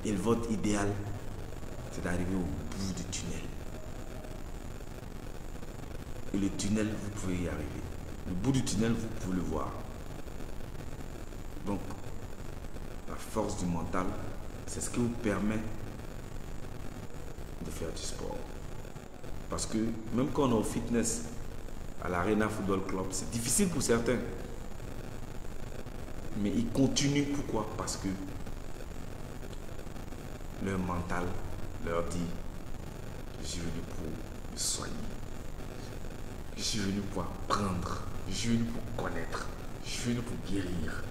Et votre idéal, c'est d'arriver au bout du tunnel. Et le tunnel, vous pouvez y arriver. Le bout du tunnel, vous pouvez le voir. Donc, la force du mental, c'est ce qui vous permet de faire du sport. Parce que même quand on est au fitness, à l'Arena Football Club, c'est difficile pour certains. Mais ils continuent. Pourquoi? Parce que leur mental leur dit: je suis venu pour me soigner. Je suis venu pour apprendre. Je suis venu pour connaître. Je suis venu pour guérir.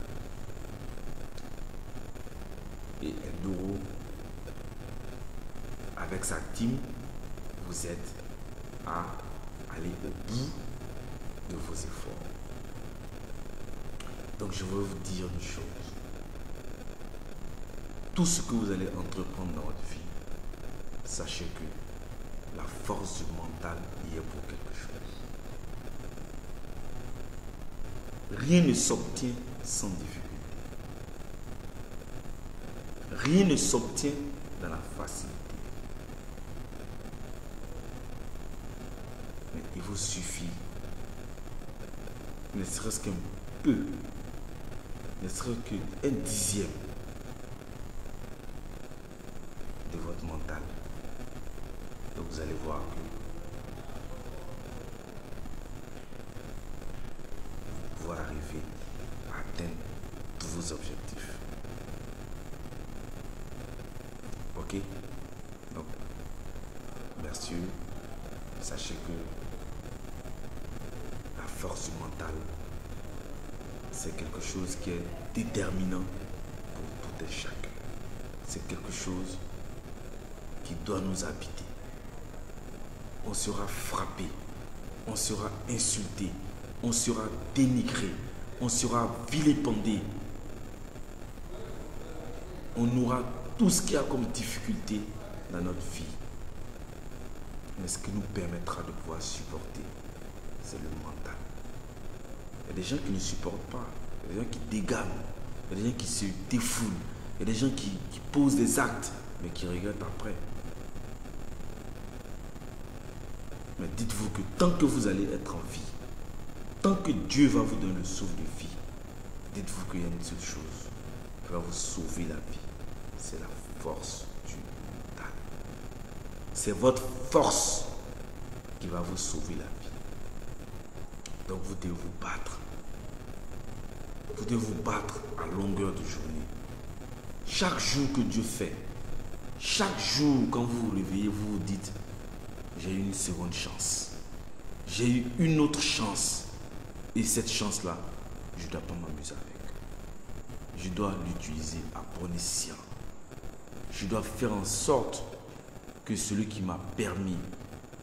Et Enduro, avec sa team, vous aide à aller au bout de vos efforts. Donc je veux vous dire une chose. Tout ce que vous allez entreprendre dans votre vie, sachez que la force du mental y est pour quelque chose. Rien ne s'obtient sans difficulté. Rien ne s'obtient dans la facilité. Mais il vous suffit, ne serait-ce qu'un peu, ne serait-ce qu'un dixième de votre mental. Donc vous allez voir que vous pouvez arriver à atteindre tous vos objectifs. Ok? Donc, messieurs, sachez que la force mentale, c'est quelque chose qui est déterminant pour tout et chacun. C'est quelque chose qui doit nous habiter. On sera frappé, on sera insulté, on sera dénigré, on sera vilipendé. On aura tout ce qu'il y a comme difficulté dans notre vie. Mais ce qui nous permettra de pouvoir supporter, c'est le mental. Il y a des gens qui ne supportent pas, il y a des gens qui dégagent, il y a des gens qui se défoulent, il y a des gens qui posent des actes, mais qui regrettent après. Mais dites-vous que tant que vous allez être en vie, tant que Dieu va vous donner le souffle de vie, dites-vous qu'il y a une seule chose qui va vous sauver la vie. C'est la force du mental. C'est votre force qui va vous sauver la vie. Donc vous devez vous battre. Vous devez vous battre à longueur de journée. Chaque jour que Dieu fait, chaque jour quand vous vous réveillez, vous vous dites, j'ai eu une seconde chance. J'ai eu une autre chance. Et cette chance-là, je ne dois pas m'amuser avec. Je dois l'utiliser à bon escient. Je dois faire en sorte que celui qui m'a permis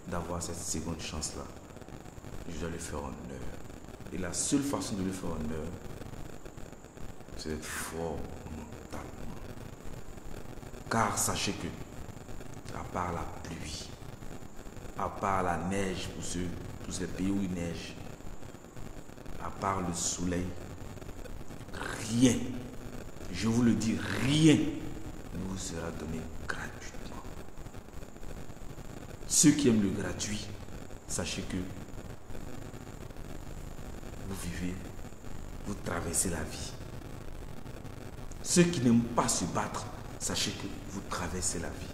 d'avoir cette seconde chance-là, je dois le faire en honneur. Et la seule façon de le faire en honneur, c'est d'être fort mentalement. Car sachez que, à part la pluie, à part la neige pour ces pays où il neige, à part le soleil, rien, je vous le dis, rien ne vous sera donné gratuitement. Ceux qui aiment le gratuit, sachez que vous vivez, vous traversez la vie. Ceux qui n'aiment pas se battre, sachez que vous traversez la vie.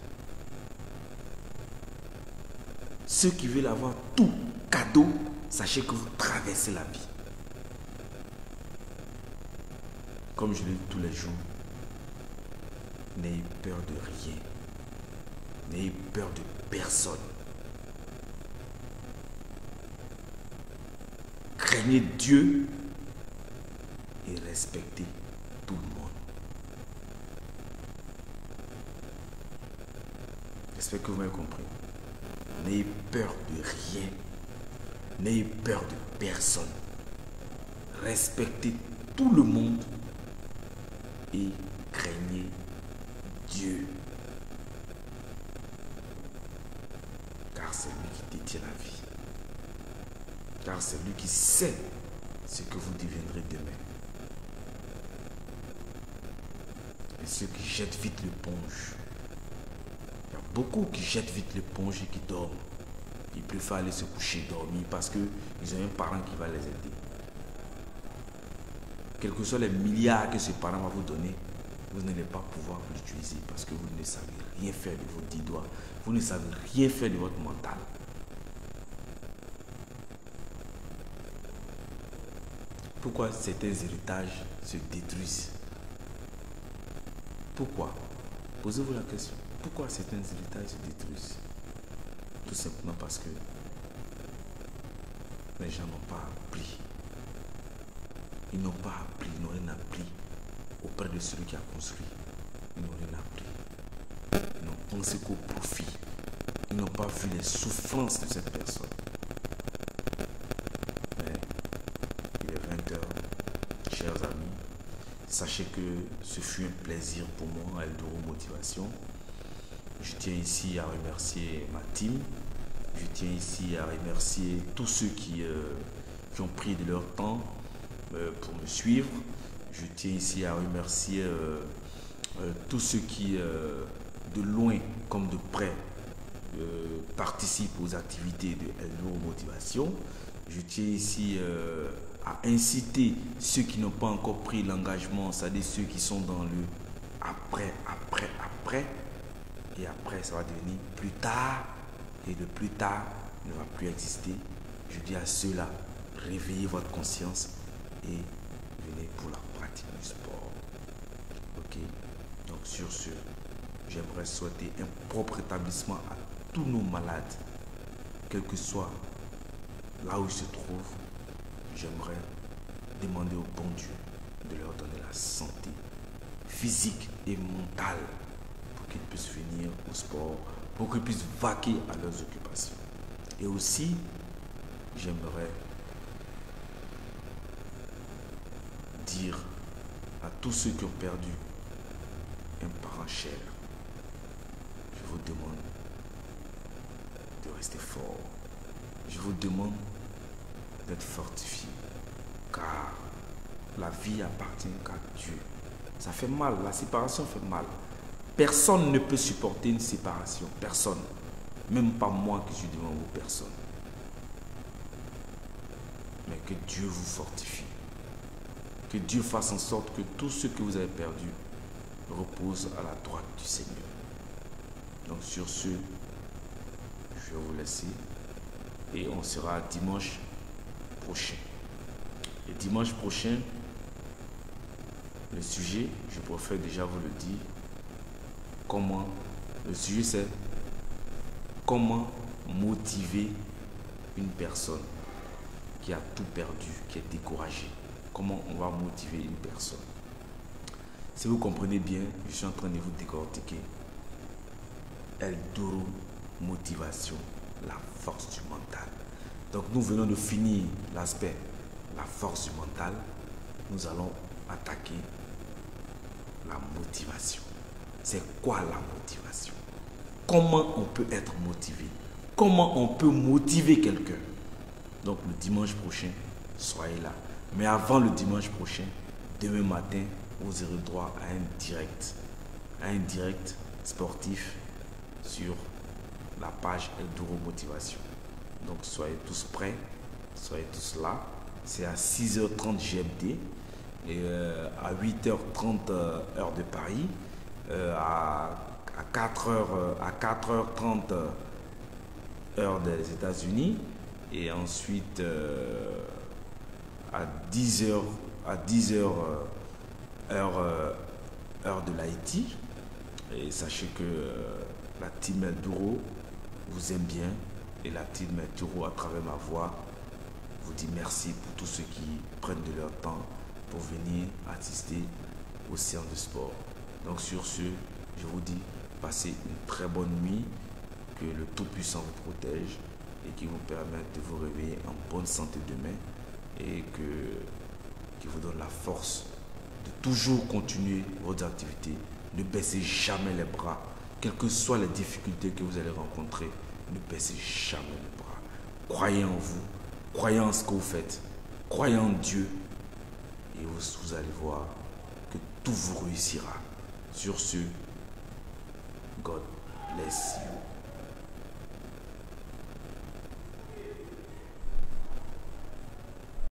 Ceux qui veulent avoir tout cadeau, sachez que vous traversez la vie. Comme je le dis tous les jours, n'ayez peur de rien. N'ayez peur de personne. Craignez Dieu et respectez tout le monde. J'espère que vous m'avez compris. N'ayez peur de rien. N'ayez peur de personne. Respectez tout le monde et craignez Dieu. Car c'est lui qui détient la vie. Car c'est lui qui sait ce que vous deviendrez demain. Et ceux qui jettent vite l'éponge, il y a beaucoup qui jettent vite l'éponge et qui dorment. Ils préfèrent aller se coucher, dormir parce qu'ils ont un parent qui va les aider. Quels que soient les milliards que ce parent va vous donner, vous n'allez pas pouvoir l'utiliser parce que vous ne savez rien faire de vos 10 doigts. Vous ne savez rien faire de votre mental. Pourquoi certains héritages se détruisent? Pourquoi? Posez-vous la question. Pourquoi certains héritages se détruisent? Tout simplement parce que les gens n'ont pas appris. Ils n'ont pas appris, ils n'ont rien appris auprès de celui qui a construit. Ils n'ont rien appris. Ils n'ont pensé qu'au profit. Ils n'ont pas vu les souffrances de cette personne. Mais il est 20h, chers amis. Sachez que ce fut un plaisir pour moi, Eldoro Motivation. Je tiens ici à remercier ma team. Je tiens ici à remercier tous ceux qui ont pris de leur temps pour me suivre. Je tiens ici à remercier tous ceux qui, de loin comme de près, participent aux activités de Enduro Motivation. Je tiens ici à inciter ceux qui n'ont pas encore pris l'engagement, c'est-à-dire ceux qui sont dans le après. Et après, ça va devenir plus tard. Et le plus tard ne va plus exister. Je dis à ceux-là, réveillez votre conscience et venez pour la pratique du sport. Ok? Donc sur ce, j'aimerais souhaiter un propre établissement à tous nos malades, quel que soit là où ils se trouvent. J'aimerais demander au bon Dieu de leur donner la santé physique et mentale pour qu'ils puissent venir au sport, pour qu'ils puissent vaquer à leurs occupations. Et aussi, j'aimerais dire à tous ceux qui ont perdu un parent cher, je vous demande de rester fort. Je vous demande d'être fortifié, car la vie appartient qu'à Dieu. Ça fait mal, la séparation fait mal. Personne ne peut supporter une séparation, personne. Même pas moi qui suis devant vous, personne. Mais que Dieu vous fortifie. Que Dieu fasse en sorte que tout ce que vous avez perdu repose à la droite du Seigneur. Donc sur ce, je vais vous laisser et on sera dimanche prochain. Et dimanche prochain, le sujet, je préfère déjà vous le dire, le sujet c'est comment motiver une personne qui a tout perdu, qui est découragée. Comment on va motiver une personne. Si vous comprenez bien, je suis en train de vous décortiquer. Enduro Motivation, la force du mental. Donc nous venons de finir l'aspect, la force du mental. Nous allons attaquer la motivation. C'est quoi la motivation? Comment on peut être motivé? Comment on peut motiver quelqu'un? Donc le dimanche prochain, soyez là. Mais avant le dimanche prochain, demain matin, vous aurez droit à un direct sportif sur la page Enduro Motivation. Donc soyez tous prêts, soyez tous là. C'est à 6h30 GMT et à 8h30 heure de Paris, à 4h30 heure des États-Unis et ensuite à 10h heure de l'Haïti. Et sachez que la team Enduro vous aime bien et la team Enduro à travers ma voix vous dit merci pour tous ceux qui prennent de leur temps pour venir assister aux séances de sport. Donc sur ce, je vous dis passez une très bonne nuit, que le Tout-Puissant vous protège et qui vous permette de vous réveiller en bonne santé demain et qui vous donne la force de toujours continuer vos activités. Ne baissez jamais les bras, quelles que soient les difficultés que vous allez rencontrer, ne baissez jamais les bras. Croyez en vous, croyez en ce que vous faites, croyez en Dieu et vous allez voir que tout vous réussira. Sur ce, God bless you.